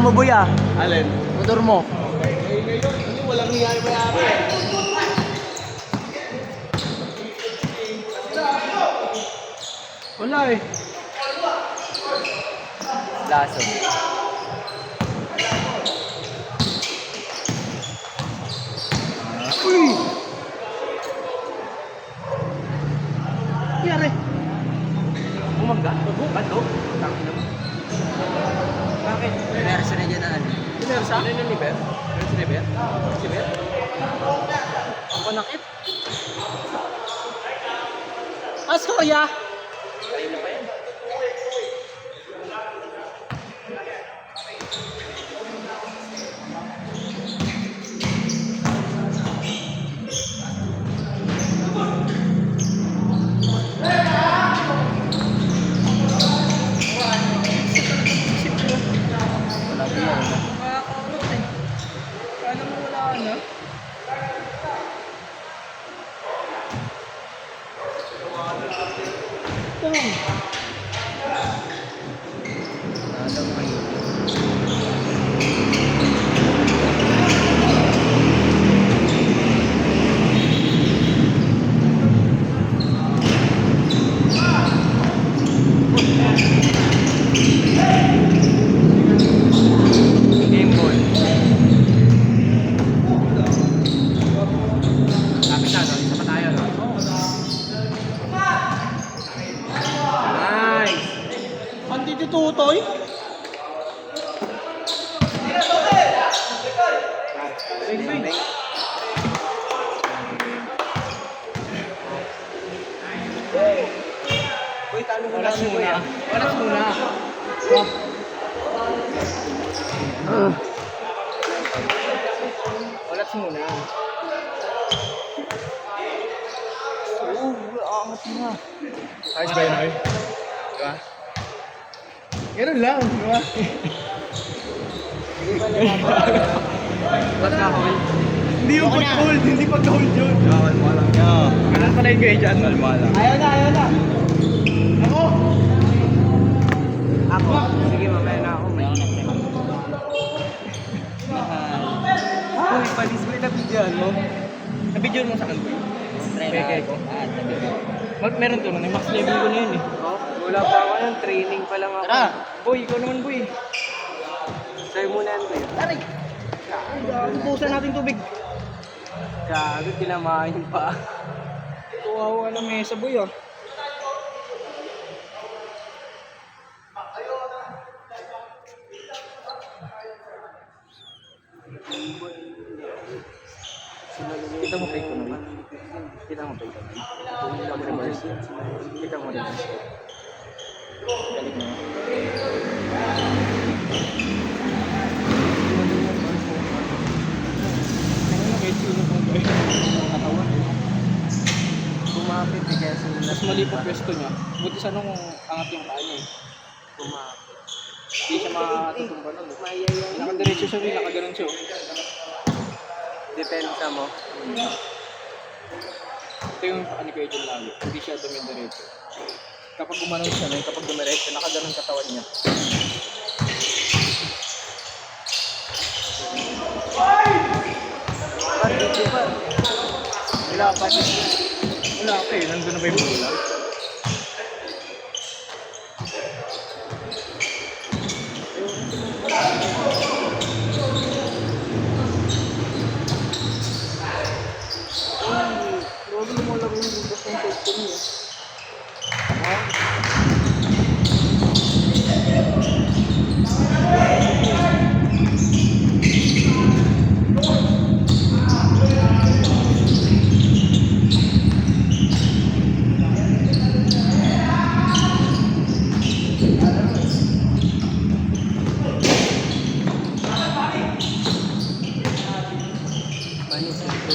[SPEAKER 3] motor mo, boy, ah.
[SPEAKER 2] Alin?
[SPEAKER 1] Motor mo.
[SPEAKER 2] Hindi, walang hiyay pa yata.
[SPEAKER 1] Wala eh.
[SPEAKER 3] Laso.
[SPEAKER 1] Uy! Yari.
[SPEAKER 2] Bumangga? Bato? Tangin naman. Bakit?
[SPEAKER 3] Reverso na dyan na ano.
[SPEAKER 1] Pinersa?
[SPEAKER 2] Ano yung liber? Ano si liber? Si liber?
[SPEAKER 1] Ang panakit. Ah, sorya!
[SPEAKER 2] Ayun na pa yan.
[SPEAKER 3] Wala din yan.
[SPEAKER 2] Nakakaulot eh. Paano mo wala ka na?
[SPEAKER 3] Alam mo yun. Game ball.
[SPEAKER 2] Lapit na, no? Isa pa tayo, no? Nice!
[SPEAKER 1] Antitutoy?
[SPEAKER 3] Uy, talo mo
[SPEAKER 1] Oras
[SPEAKER 3] lang, boy,
[SPEAKER 1] muna.
[SPEAKER 3] ah.
[SPEAKER 1] Oras muna. Oras muna. Oo, angat na.
[SPEAKER 2] Ayos ba yun, Oy? Diba? Ganun lang, diba?
[SPEAKER 3] Ba't ka hold?
[SPEAKER 2] Hindi yung pag-hold, hindi pag-hold yun. Kalma lang. Ganun pala yung gaya dyan. Kalma lang.
[SPEAKER 1] Ayaw na.
[SPEAKER 2] Ako!
[SPEAKER 3] Ako? Sige, mamaya na ako. May Uy, palis mo yung nabidyan mo.
[SPEAKER 2] Nabidyo mo sa akin, boy. Peke ko.
[SPEAKER 1] Meron to man, max level ko na yun eh.
[SPEAKER 3] Oh, wala pa ako nun. Training pa lang ako.
[SPEAKER 1] Tara! Boy, ikaw naman boy.
[SPEAKER 3] Sa'yo muna yan, boy.
[SPEAKER 1] Aray! Tubusan natin tubig.
[SPEAKER 3] Gago, tinamahin pa.
[SPEAKER 1] Kawawa na mesa boy ah. Kita mo fake ko naman. Kita mo fake ko naman. Kita mo reverse. Kita mo reverse. Galing mo. Ano na kahit sino pang boy. Katawan eh.
[SPEAKER 3] Kumapit eh, kaya sila.
[SPEAKER 1] Mas mali po pwesto niya. Buti sana kung angat yung paa niya eh.
[SPEAKER 3] Kumapit.
[SPEAKER 1] Hindi siya makatutumba nun.
[SPEAKER 3] Mayayay.
[SPEAKER 1] Nakadiretso siya, may nakaganon siya. oh.
[SPEAKER 3] Depensa mo.
[SPEAKER 1] Ito yung paa ni Kuya John lagi. Hindi siya dumidiretso. Kapag gumanon siya, kapag dumiretso, nakaganon katawan niya.
[SPEAKER 3] Par, dito pa.
[SPEAKER 1] Wala pa. Wala pa eh. Nandun na ba yung bola? Huwag mo lang yung bukas ng safety niya.
[SPEAKER 3] Manis na ito.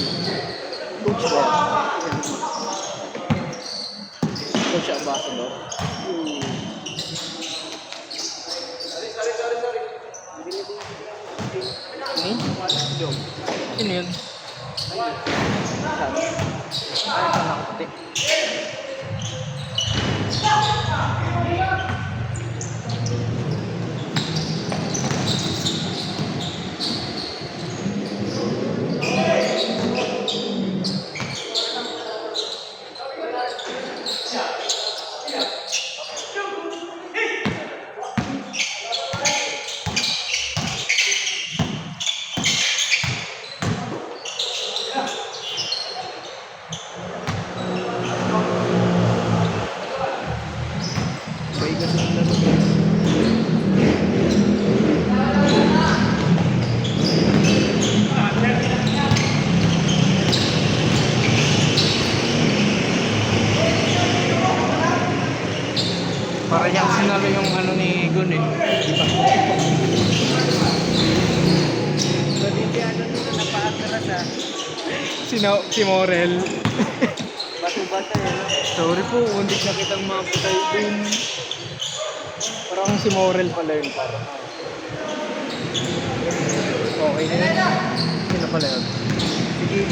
[SPEAKER 1] Coach ba? Coach Ambassador. Job. Sino yun?
[SPEAKER 3] Ay, ito nakaputi.
[SPEAKER 1] si Morel.
[SPEAKER 3] Bato-bato yun.
[SPEAKER 1] Sorry po, hindi na kitang mapatay dun. Parang si Morel pala yun. Parang. Okay na yun. Sino pala yun?
[SPEAKER 3] Sige.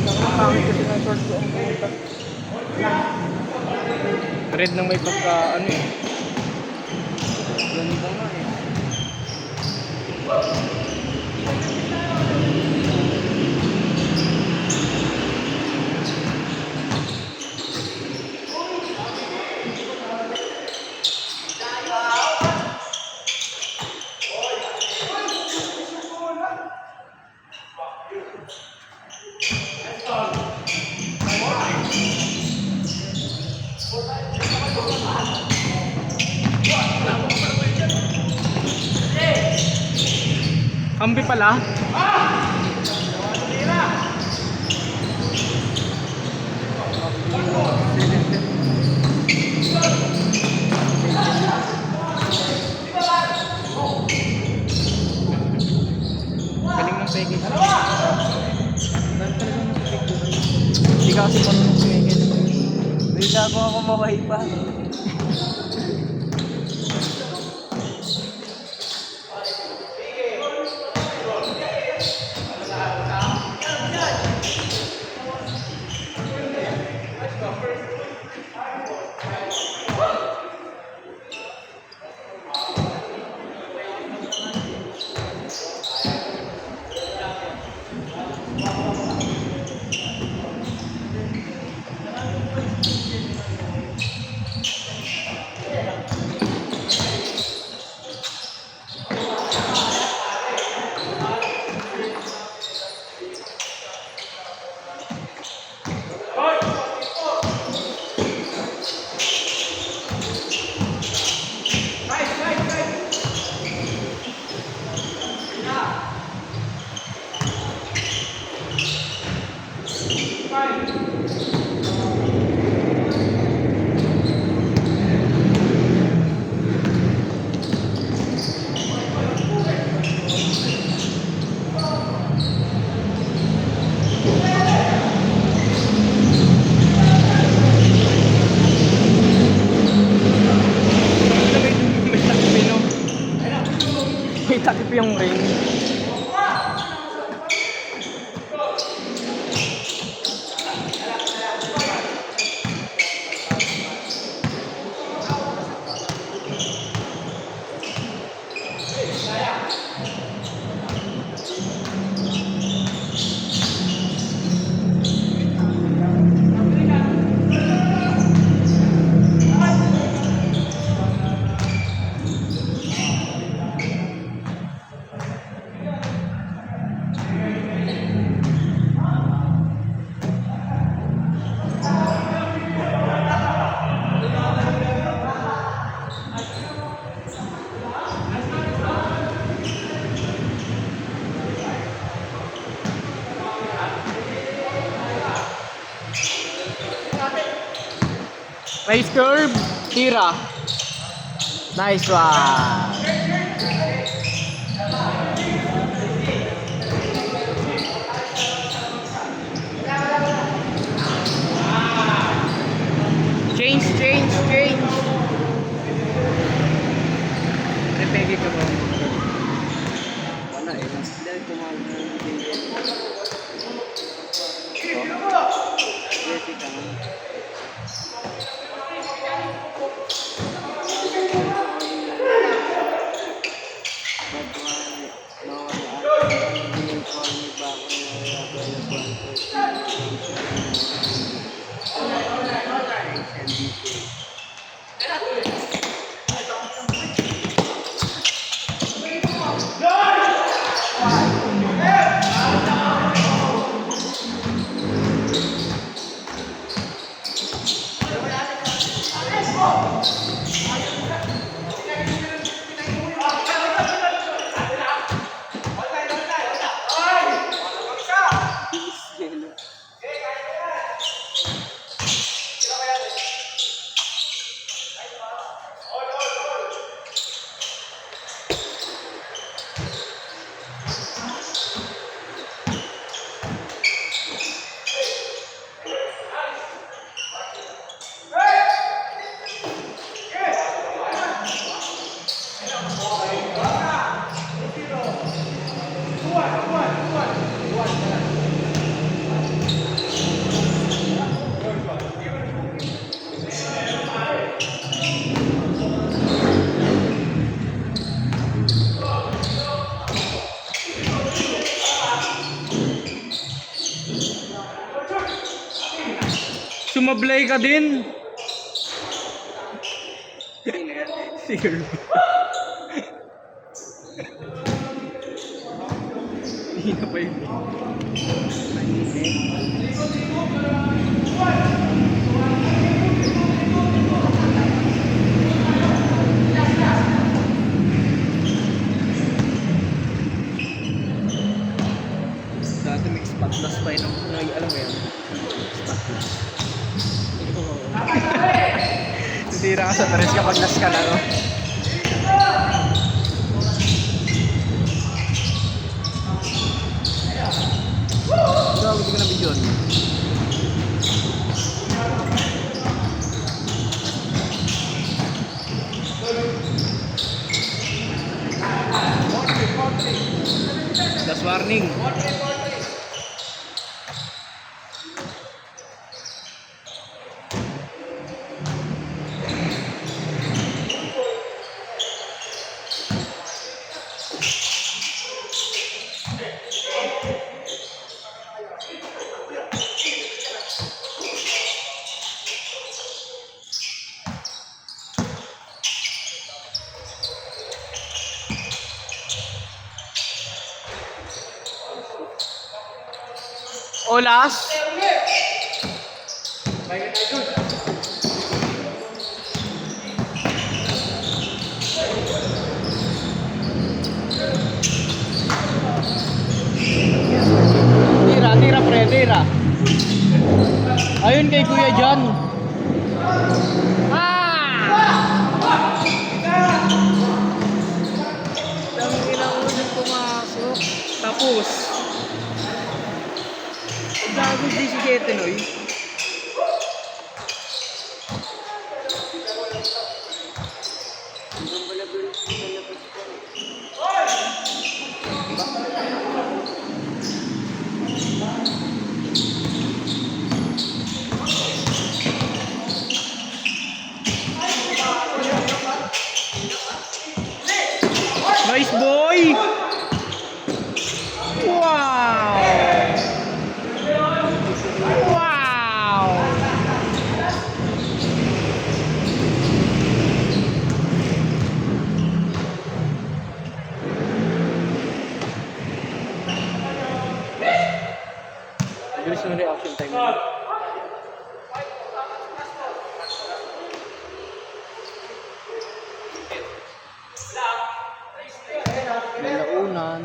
[SPEAKER 1] Nakakapangit kasi ng short ko ang pumunta. Red nang may pagka ano eh.
[SPEAKER 3] Ganda nga eh.
[SPEAKER 1] Kampi pala. Galing ng peke. Hindi ka kasi marunong sumigil.
[SPEAKER 3] Wait ako maway pa.
[SPEAKER 1] May takip yung ring. Nice curve. Tira. Nice one. Change. Repege ka ba?
[SPEAKER 3] Wala eh. Dahil tumawag na ng Jessica.
[SPEAKER 1] Sumablay ka din. Sir. Hindi na pa yun. Dati may spotless pa yun. Alam mo yan? Spotless. Titira ka sa pares kapag nas ka na, no? Ito, gusto ko na video. Last warning. Olas. Tira, tira pre, tira. Ayun kay Kuya John. Dami kinaulit pumasok. Tapos. Bago 17, Noy. Nice boy! Wow! Wow! Bilis ng reaction time nila. Nalaunan.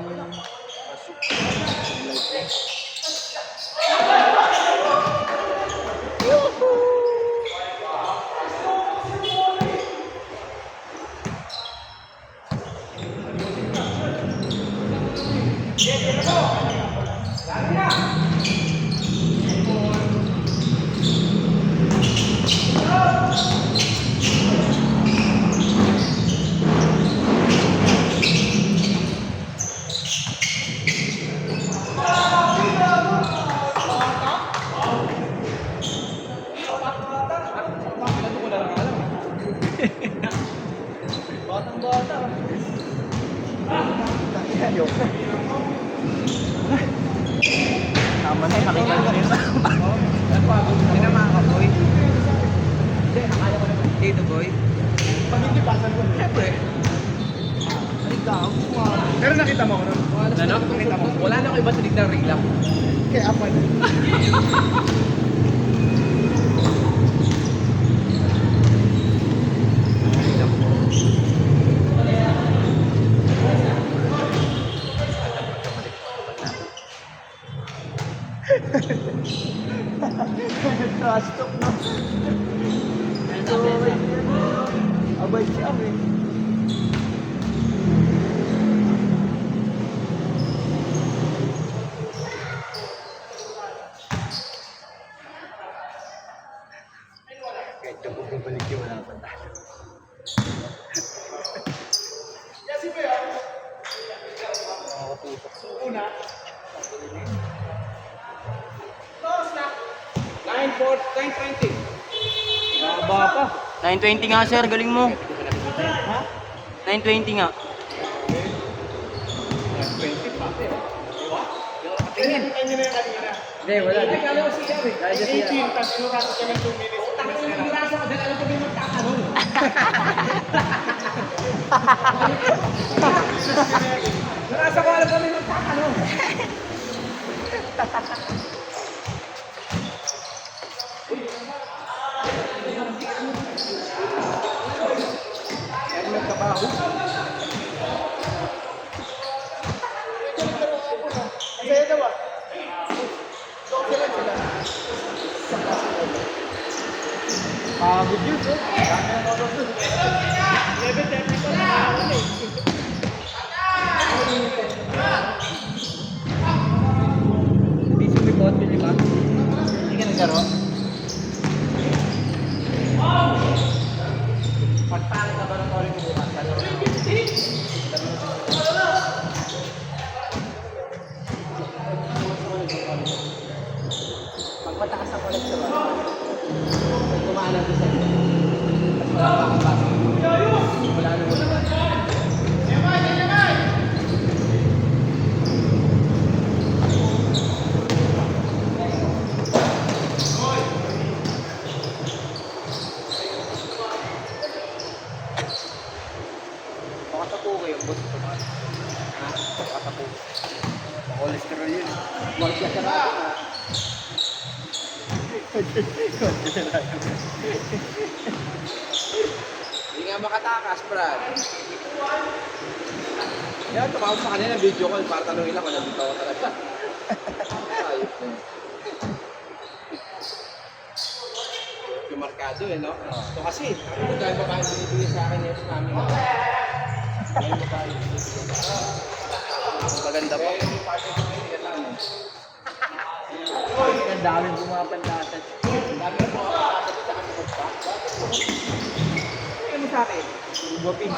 [SPEAKER 1] Batang-bata. Tama na, nakikita ko rin. Hindi na mga kaboy. Hindi, nakaya ko naman. Dito boy. Pag hindi pasan ko. Siyempre. Pero nakita mo ko nun? Ano? Nakita mo. Wala na ako iba sa liglang ring lang. Kaya apa na. Stop na. Abay siya eh. Kahit yung bumalik yung wala pa tayo. Yes, si Kuya. Nakakatusok.
[SPEAKER 2] Una. 9:20.
[SPEAKER 3] Baba pa. 920 nga sir, galing mo.
[SPEAKER 2] Ha?
[SPEAKER 3] 920 nga.
[SPEAKER 2] 20 pa. Diba? Yung nakatingin. Kanya na yung kanina.
[SPEAKER 3] Hindi, wala.
[SPEAKER 2] Hindi, kala ko siya eh.
[SPEAKER 3] Kaya siya.
[SPEAKER 2] 18, tapos sinurasa ka ng 2 minutes. Tapos sinurasa ka, dahil alam ko may magtatanong. Sinurasa ko, alam ko may magtatanong. Ay, nagkabaho. Saya daw ah.
[SPEAKER 3] Pagod yun, sir.
[SPEAKER 2] 11:30 ko na nakawala eh.
[SPEAKER 3] Busy mo yung di ba? Hindi ka naglaro?
[SPEAKER 2] Pagpangit na ba ng Tori mo bukas? Pagpatakas ang koleksyon ba? Pag kumaalam doon sa iyo. Wala kang basa. Wala nang wala.
[SPEAKER 3] Makatapo kayo, boss. Ha? Makatapo. Cholesterol yun.
[SPEAKER 2] Magkasarap. Hindi nga makatakas, Brad. Kaya tumawag sa kanila video call para tanongin lang kung nandito ako talaga. Ayos na. Yung markado eh, no? Ito kasi, ano dahil babae binibigay sa akin yung namin. Dahil babae binibigay sa akin.
[SPEAKER 3] Maganda pa.
[SPEAKER 2] Kaya yung party ko binibigay sa akin.
[SPEAKER 3] Ang daming pumapandatan.
[SPEAKER 2] Lagi mo ako kakasabit sa akin pa. Ano sa akin?
[SPEAKER 3] Guwapin.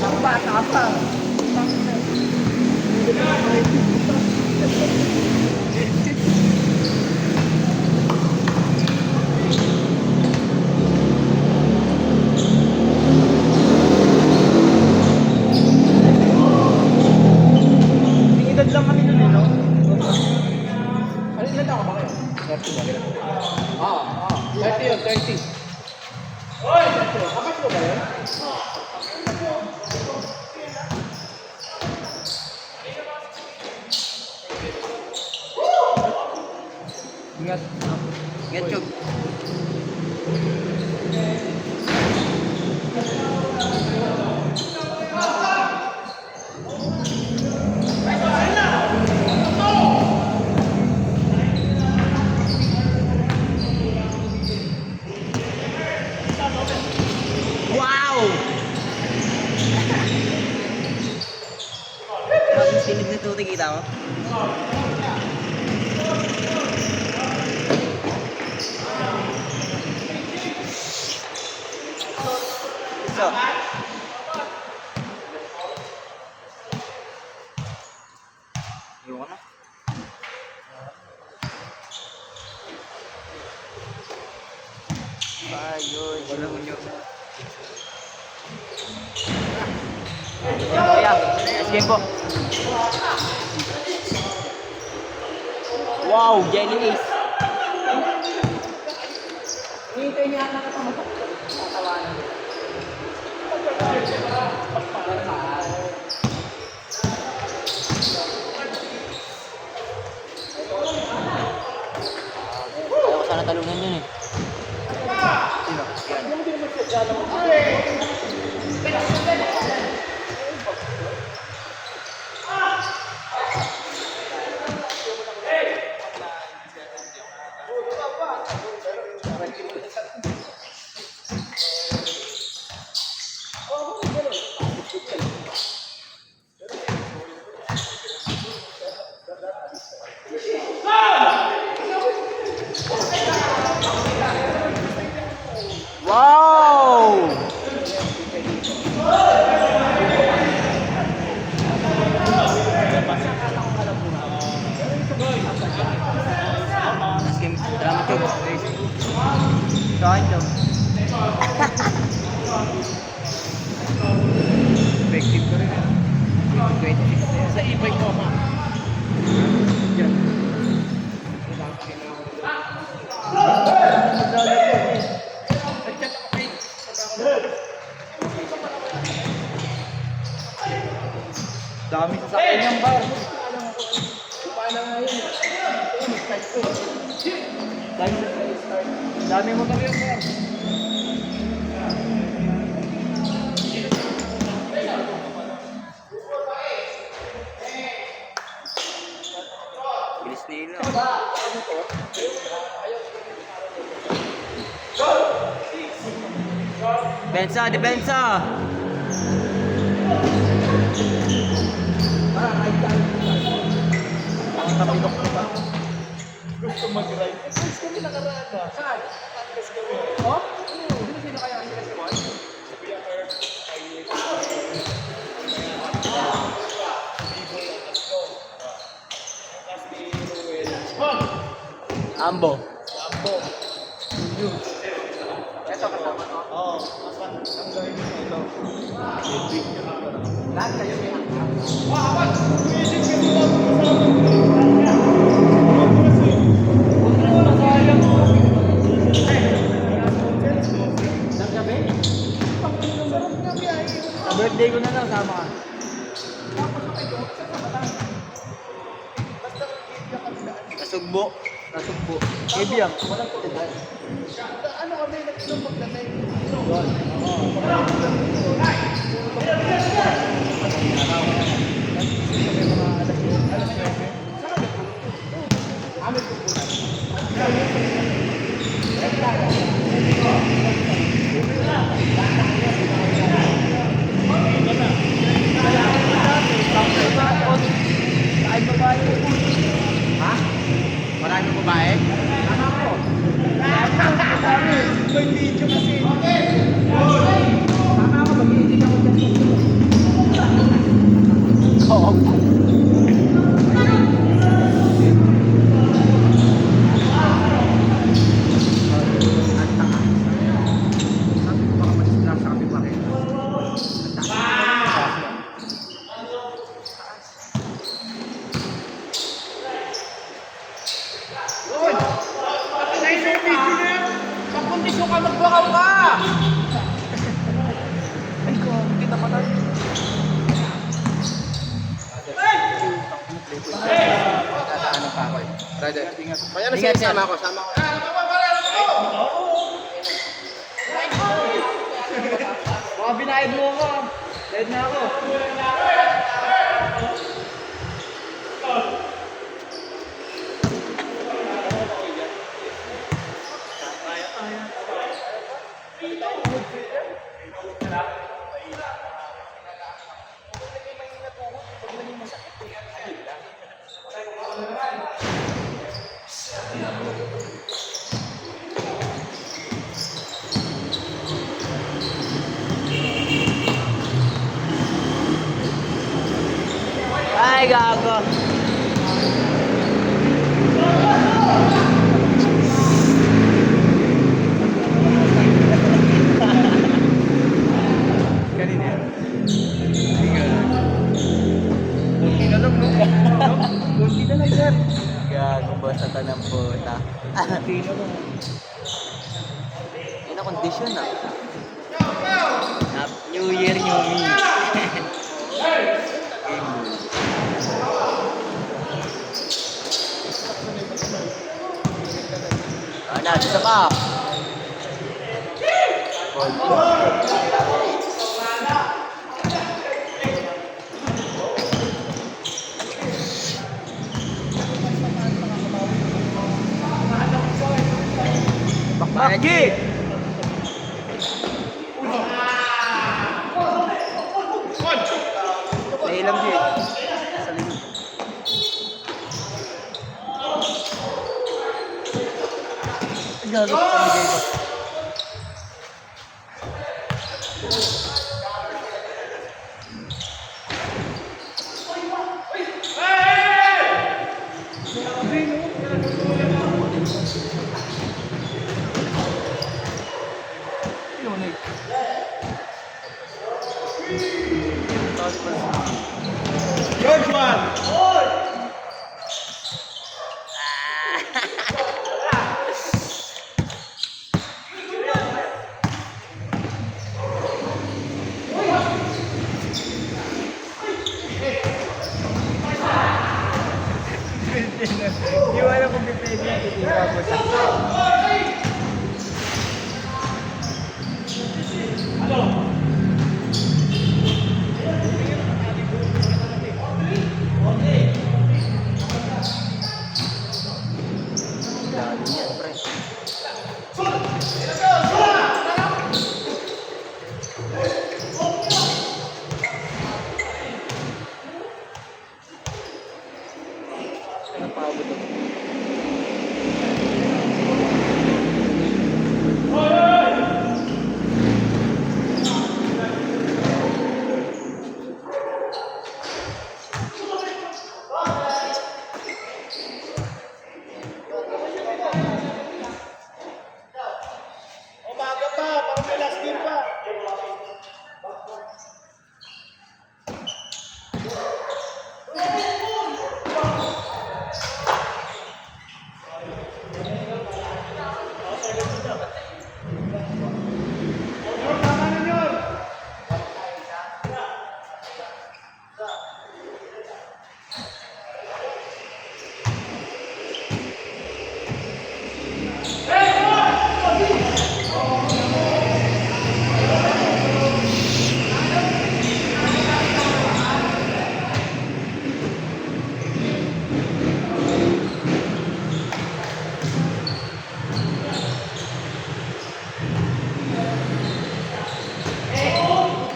[SPEAKER 2] Ang bata pa.
[SPEAKER 3] May edad lang kami nun eh, no?
[SPEAKER 2] Ano ilan taon ka ba kayo? 30 ba? Oo. 30 yun, 30. Oy! Kapas mo ba yun?
[SPEAKER 3] Ingat. Ingat, Chog. Wow! Ang sinig na tuti, kita mo? So, ayoko na. Ayun. Wala mo nyo. Kuya, nice game po. Wow, Jelly Ace.
[SPEAKER 2] Hintay niya na tatawanan.
[SPEAKER 3] Ayaw ko sana talunan yun eh. Sino? Yan.
[SPEAKER 2] 26 na yan. Sa e-bike ko, ma. Diyan. Nag-chat ako kay
[SPEAKER 3] Dami sa sakyan yan, bar.
[SPEAKER 2] paano nga yun. Mag-start ko.
[SPEAKER 3] Dami mo kami yung bar. Bilis nila. Bensa, depensa! Ang tapilok ko ba?
[SPEAKER 2] Gusto mag-ride. Gusto kami nakarada. Saan? Gusto kami. Oh? Sino kaya ang sila si Juan? Kuya Herb.
[SPEAKER 3] Ambo.
[SPEAKER 2] Ito kasama to? Oo. Ang gawin mo ito. Lahat kayo may hanggang.
[SPEAKER 3] Sa birthday ko na lang, sama ka. Nasugbo. Nasugbo. Ibiyang. Walang kulitan.
[SPEAKER 2] Ano kami nag-inom magdamay?
[SPEAKER 3] Ha? Maraming babae?
[SPEAKER 2] May video kasi.
[SPEAKER 3] Oo.
[SPEAKER 2] Yun! Pati na yung video na yan. Pagkondisyon ka, magbakaw ka!
[SPEAKER 3] Ay, ko, kita pa tayo.
[SPEAKER 2] Ano pa ako eh. Brother, ingat. Kaya na
[SPEAKER 3] Ingat,
[SPEAKER 2] siya,
[SPEAKER 3] sir.
[SPEAKER 2] sama ko, sama ko.
[SPEAKER 3] Mga binayad mo ako. Dead na ako. Ay, gago.
[SPEAKER 2] Kanina yan. Kunti na lang, no? Kunti na lang, sir.
[SPEAKER 3] Gago ba sa tanang puta?
[SPEAKER 2] Kunti na lang.
[SPEAKER 3] Yun ang kondisyon ah. New Year, new me. Ano, isa pa. Bakbaki! Nailam din. Sa likod. Gago pa pamigay ko. Tapos
[SPEAKER 2] George Juan!
[SPEAKER 3] Hindi mo alam kung pipili yung titira mo sa... Dami yan, pre. Napagod ako.
[SPEAKER 2] Umaga pa, parang may last game pa.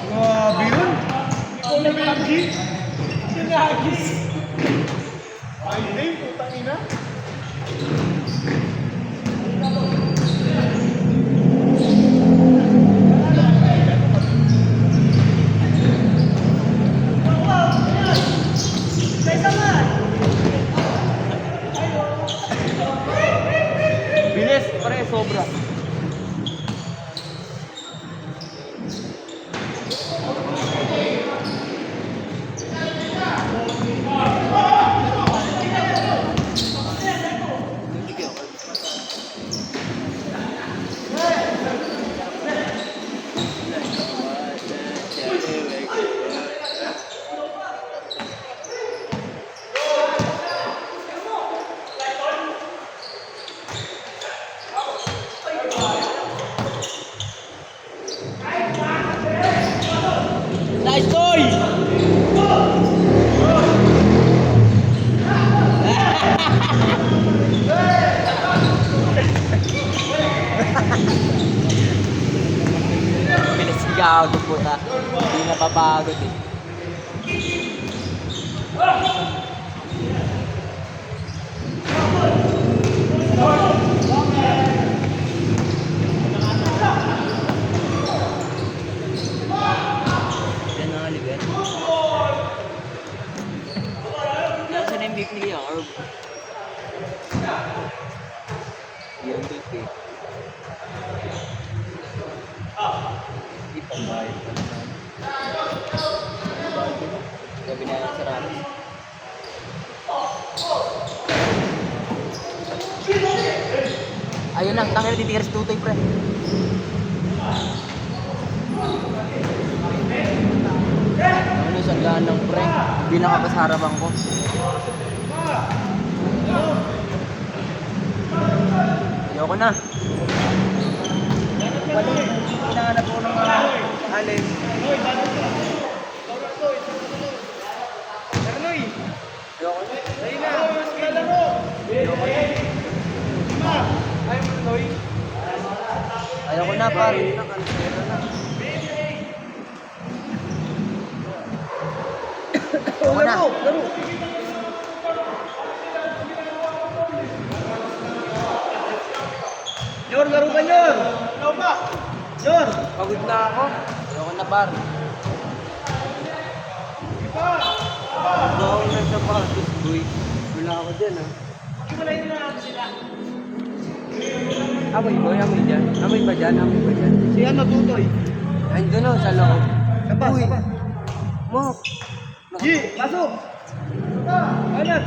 [SPEAKER 2] Grabe yun. Ikaw na may agis. Pinagis. Ay, hindi. Putang ina.
[SPEAKER 3] Bilis, pre, sobra. Nice boy! Bilis gago po ta. Hindi napapagod eh. Yan ang aligan. Nasa na MVP niya, Arb? Yan MVP. Hindi pa bayad pa naman. Gabi na lang sa Ramos. Ayun lang, tangin na titigas tutoy, pre. Ano sa ganang pre? Hindi nakapasarapan ko. Ayoko na. Hinahanap ko ng mga alin. Ayoko na. Ayoko na, pare. Ayoko na.
[SPEAKER 2] Yor, laro ka, Yor! Laro pa! Yor!
[SPEAKER 3] Pagod na ako. Ayoko na, pare. Bawal na sa patos, boy. Wala ako dyan, ha.
[SPEAKER 2] Hiwalayin na natin sila.
[SPEAKER 3] Amoy, boy. Amoy dyan. Amoy ba dyan? Amoy ba dyan?
[SPEAKER 2] Si ano, Tutoy?
[SPEAKER 3] Ayun doon, sa loob.
[SPEAKER 2] Saba,
[SPEAKER 3] Uy.
[SPEAKER 2] saba.
[SPEAKER 3] Mok.
[SPEAKER 2] G, pasok! Anak!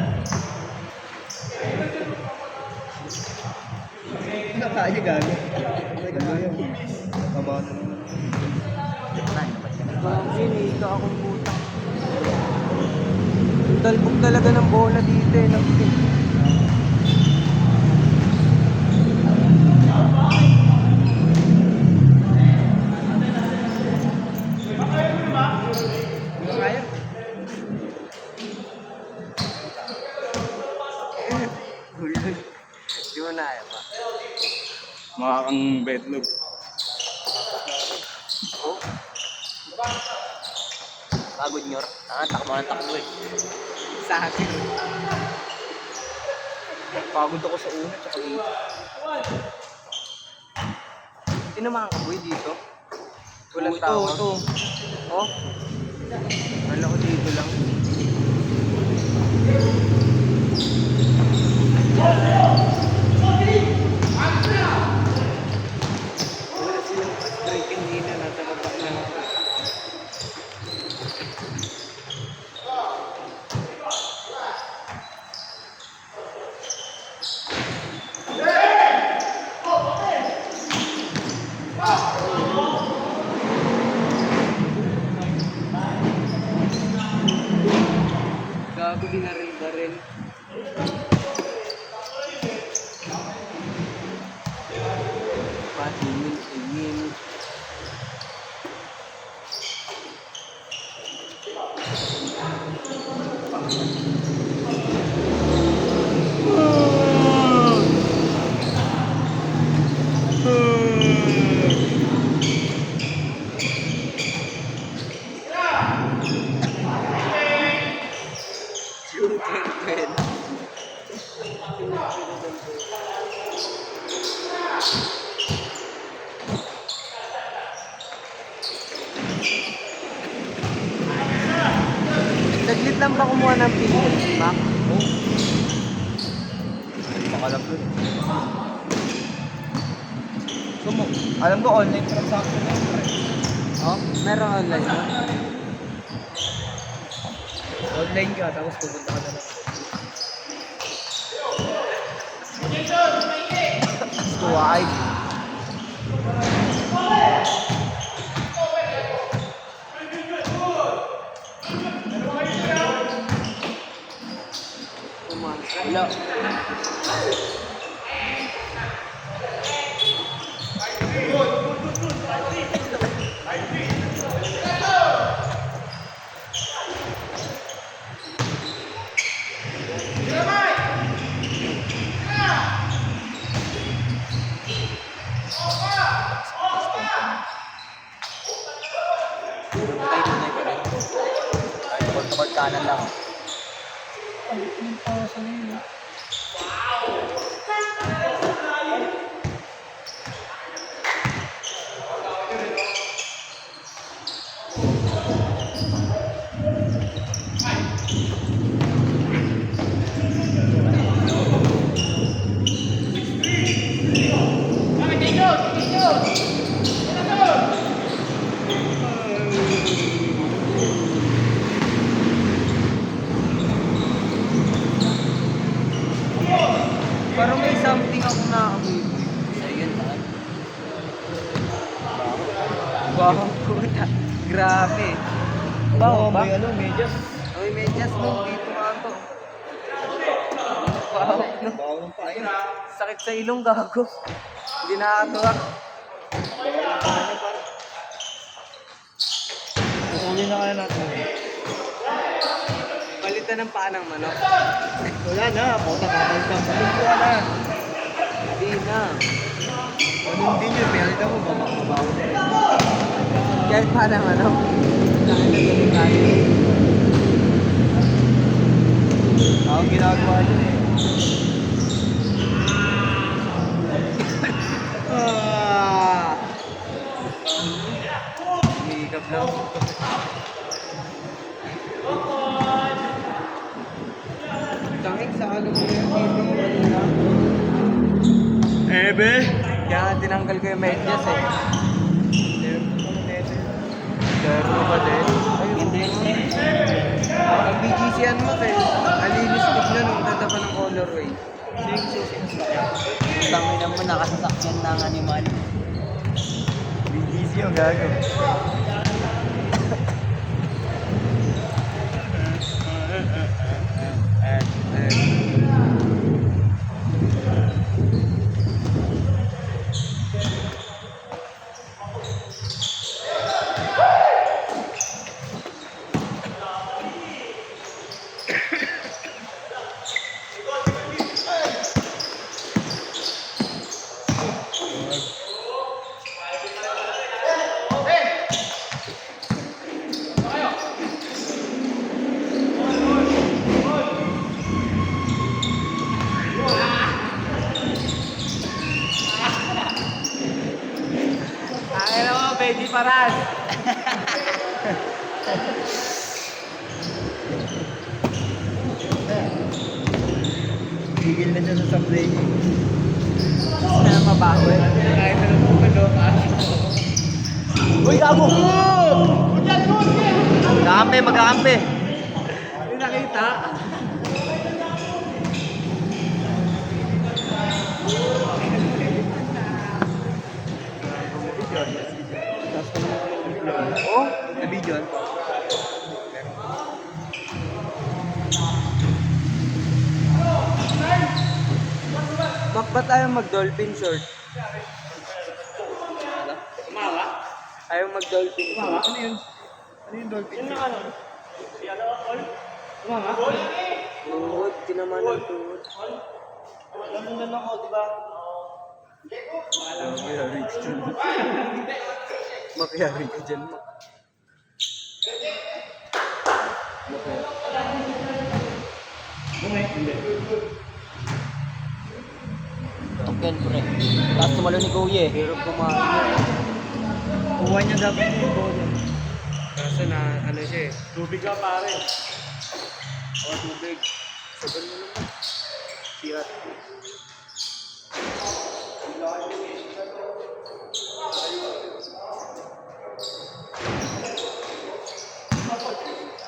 [SPEAKER 2] Ano tayo gago? Ay, gago. Tama na naman.
[SPEAKER 3] Bakit ika akong puta. Talbog talaga ng bola dito eh.
[SPEAKER 2] Kaya?
[SPEAKER 3] Gulod. Di mo na kaya pa.
[SPEAKER 2] Mukha kang betlog.
[SPEAKER 3] Oh. Pagod nyor. Takbo ng takbo eh. Sa akin.
[SPEAKER 2] Pagod ako sa una, tsaka dito.
[SPEAKER 3] Sino makakaboy dito? Walang
[SPEAKER 2] Ito,
[SPEAKER 3] tawag.
[SPEAKER 2] ito.
[SPEAKER 3] Oh? Wala ko dito lang. Wala silang strike kanina. Nasa baba lang ako. Gago binaril-baril. Patingin, tingin. Saglit lang ba kumuha ng picture si Mac?
[SPEAKER 2] Pakalap dun. Alam ko online transaction na yun, pre.
[SPEAKER 3] Oh, meron online mo.
[SPEAKER 2] Online ka, tapos pupunta ka na lang.
[SPEAKER 3] Tuway. Wala.
[SPEAKER 2] Ay, tukol-tukol kanan lang.
[SPEAKER 3] Parang may something ako nakakaboy. Sa'yo yun, ba? Wow, puta. Grabe. Baho ba?
[SPEAKER 2] May ano, medyas.
[SPEAKER 3] May medyas mo. Dito nga to. Baho. No?
[SPEAKER 2] Bawo ng pain.
[SPEAKER 3] Sakit sa ilong, gago. Hindi nakakatuwa.
[SPEAKER 2] Uwi na kaya natin.
[SPEAKER 3] Palitan ng paa ng manok.
[SPEAKER 2] Wala na, puta kapal ka. Pagkuha na.
[SPEAKER 3] Hindi na.
[SPEAKER 2] Ganun din yun, pinalita mo, babaw na yun.
[SPEAKER 3] Kahit paa ng manok. Dahil na ganun tayo.
[SPEAKER 2] Ako ginagawa yun eh.
[SPEAKER 3] Hihikap lang. Tangik sa ano mo yan dito mo kanina.
[SPEAKER 2] Ebe!
[SPEAKER 3] Kaya nga tinanggal ko yung medyas eh. Pero ba din? Ay, hindi. Ang BGC si Anmak eh. Alinis tignan nung ganda pa ng colorway.
[SPEAKER 2] Sing susi na sasakyan.
[SPEAKER 3] Tangin naman nakasasakyan ng animal. BGC yung gago. Ay naman, Benji Paras. Tigil na siya sa supply niya. Gusto na mabaho eh.
[SPEAKER 2] Kahit na lang kung ano,
[SPEAKER 3] Uy, gago! Magkakampi, magkakampi.
[SPEAKER 2] Hindi nakita.
[SPEAKER 3] Oh, nabidyon. Mak ba tayo mag-dolphin short?
[SPEAKER 2] Umawa?
[SPEAKER 3] Ayaw mag-dolphin.
[SPEAKER 2] Umawa? Ano yun? Ano yung dolphin? Yun ang ano? Umawa?
[SPEAKER 3] Tuhod, tinaman ng tuhod.
[SPEAKER 2] Lamunan ako, di ba?
[SPEAKER 3] Makiyari ka dyan, Mak.
[SPEAKER 2] Hindi.
[SPEAKER 3] Tokyan, pre. Tapos tumalo ni Kuya eh. Hirap kumain. Kuha niya dapat yung Kuya. Kaso na, ano siya eh.
[SPEAKER 2] Tubig ka pare.
[SPEAKER 3] O, tubig. Saban mo naman. Sirat.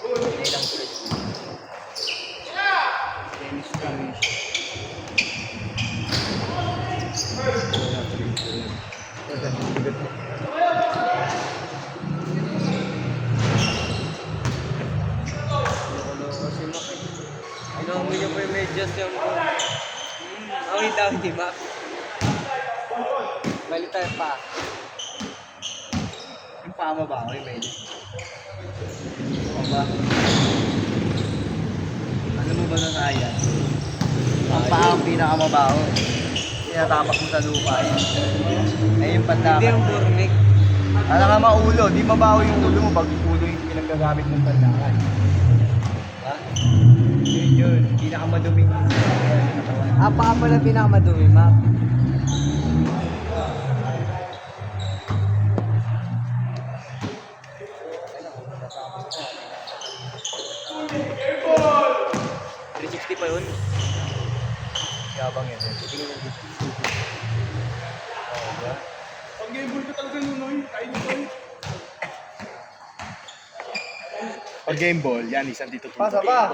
[SPEAKER 3] Hindi lang ulit. Dennis Cruz. Loko-loko si Mac eh. Inamoy niya pa yung medyas yung okay daw, di ba? Balik tayo pa. Yung pama ba ako yung medyas? Ano ba? Ano mo ba na kaya? Ang paa ang pinakamabaho. Tinatapak mo sa lupa yun. Ay yung pandakan. Hindi yung burnik. Alam ka maulo, di mabaho yung ulo mo pag yung ulo yung pinagagamit mong pandakan. Ha? Yun, pinakamaduming katawan. Paa pala pinakamadumi, Map. $360 pa yun. Yabang yun. Tingin ng
[SPEAKER 2] Pag game ka talaga nunoy, kain ko. Pag game ball, yan, isang dito.
[SPEAKER 3] Pasa ba?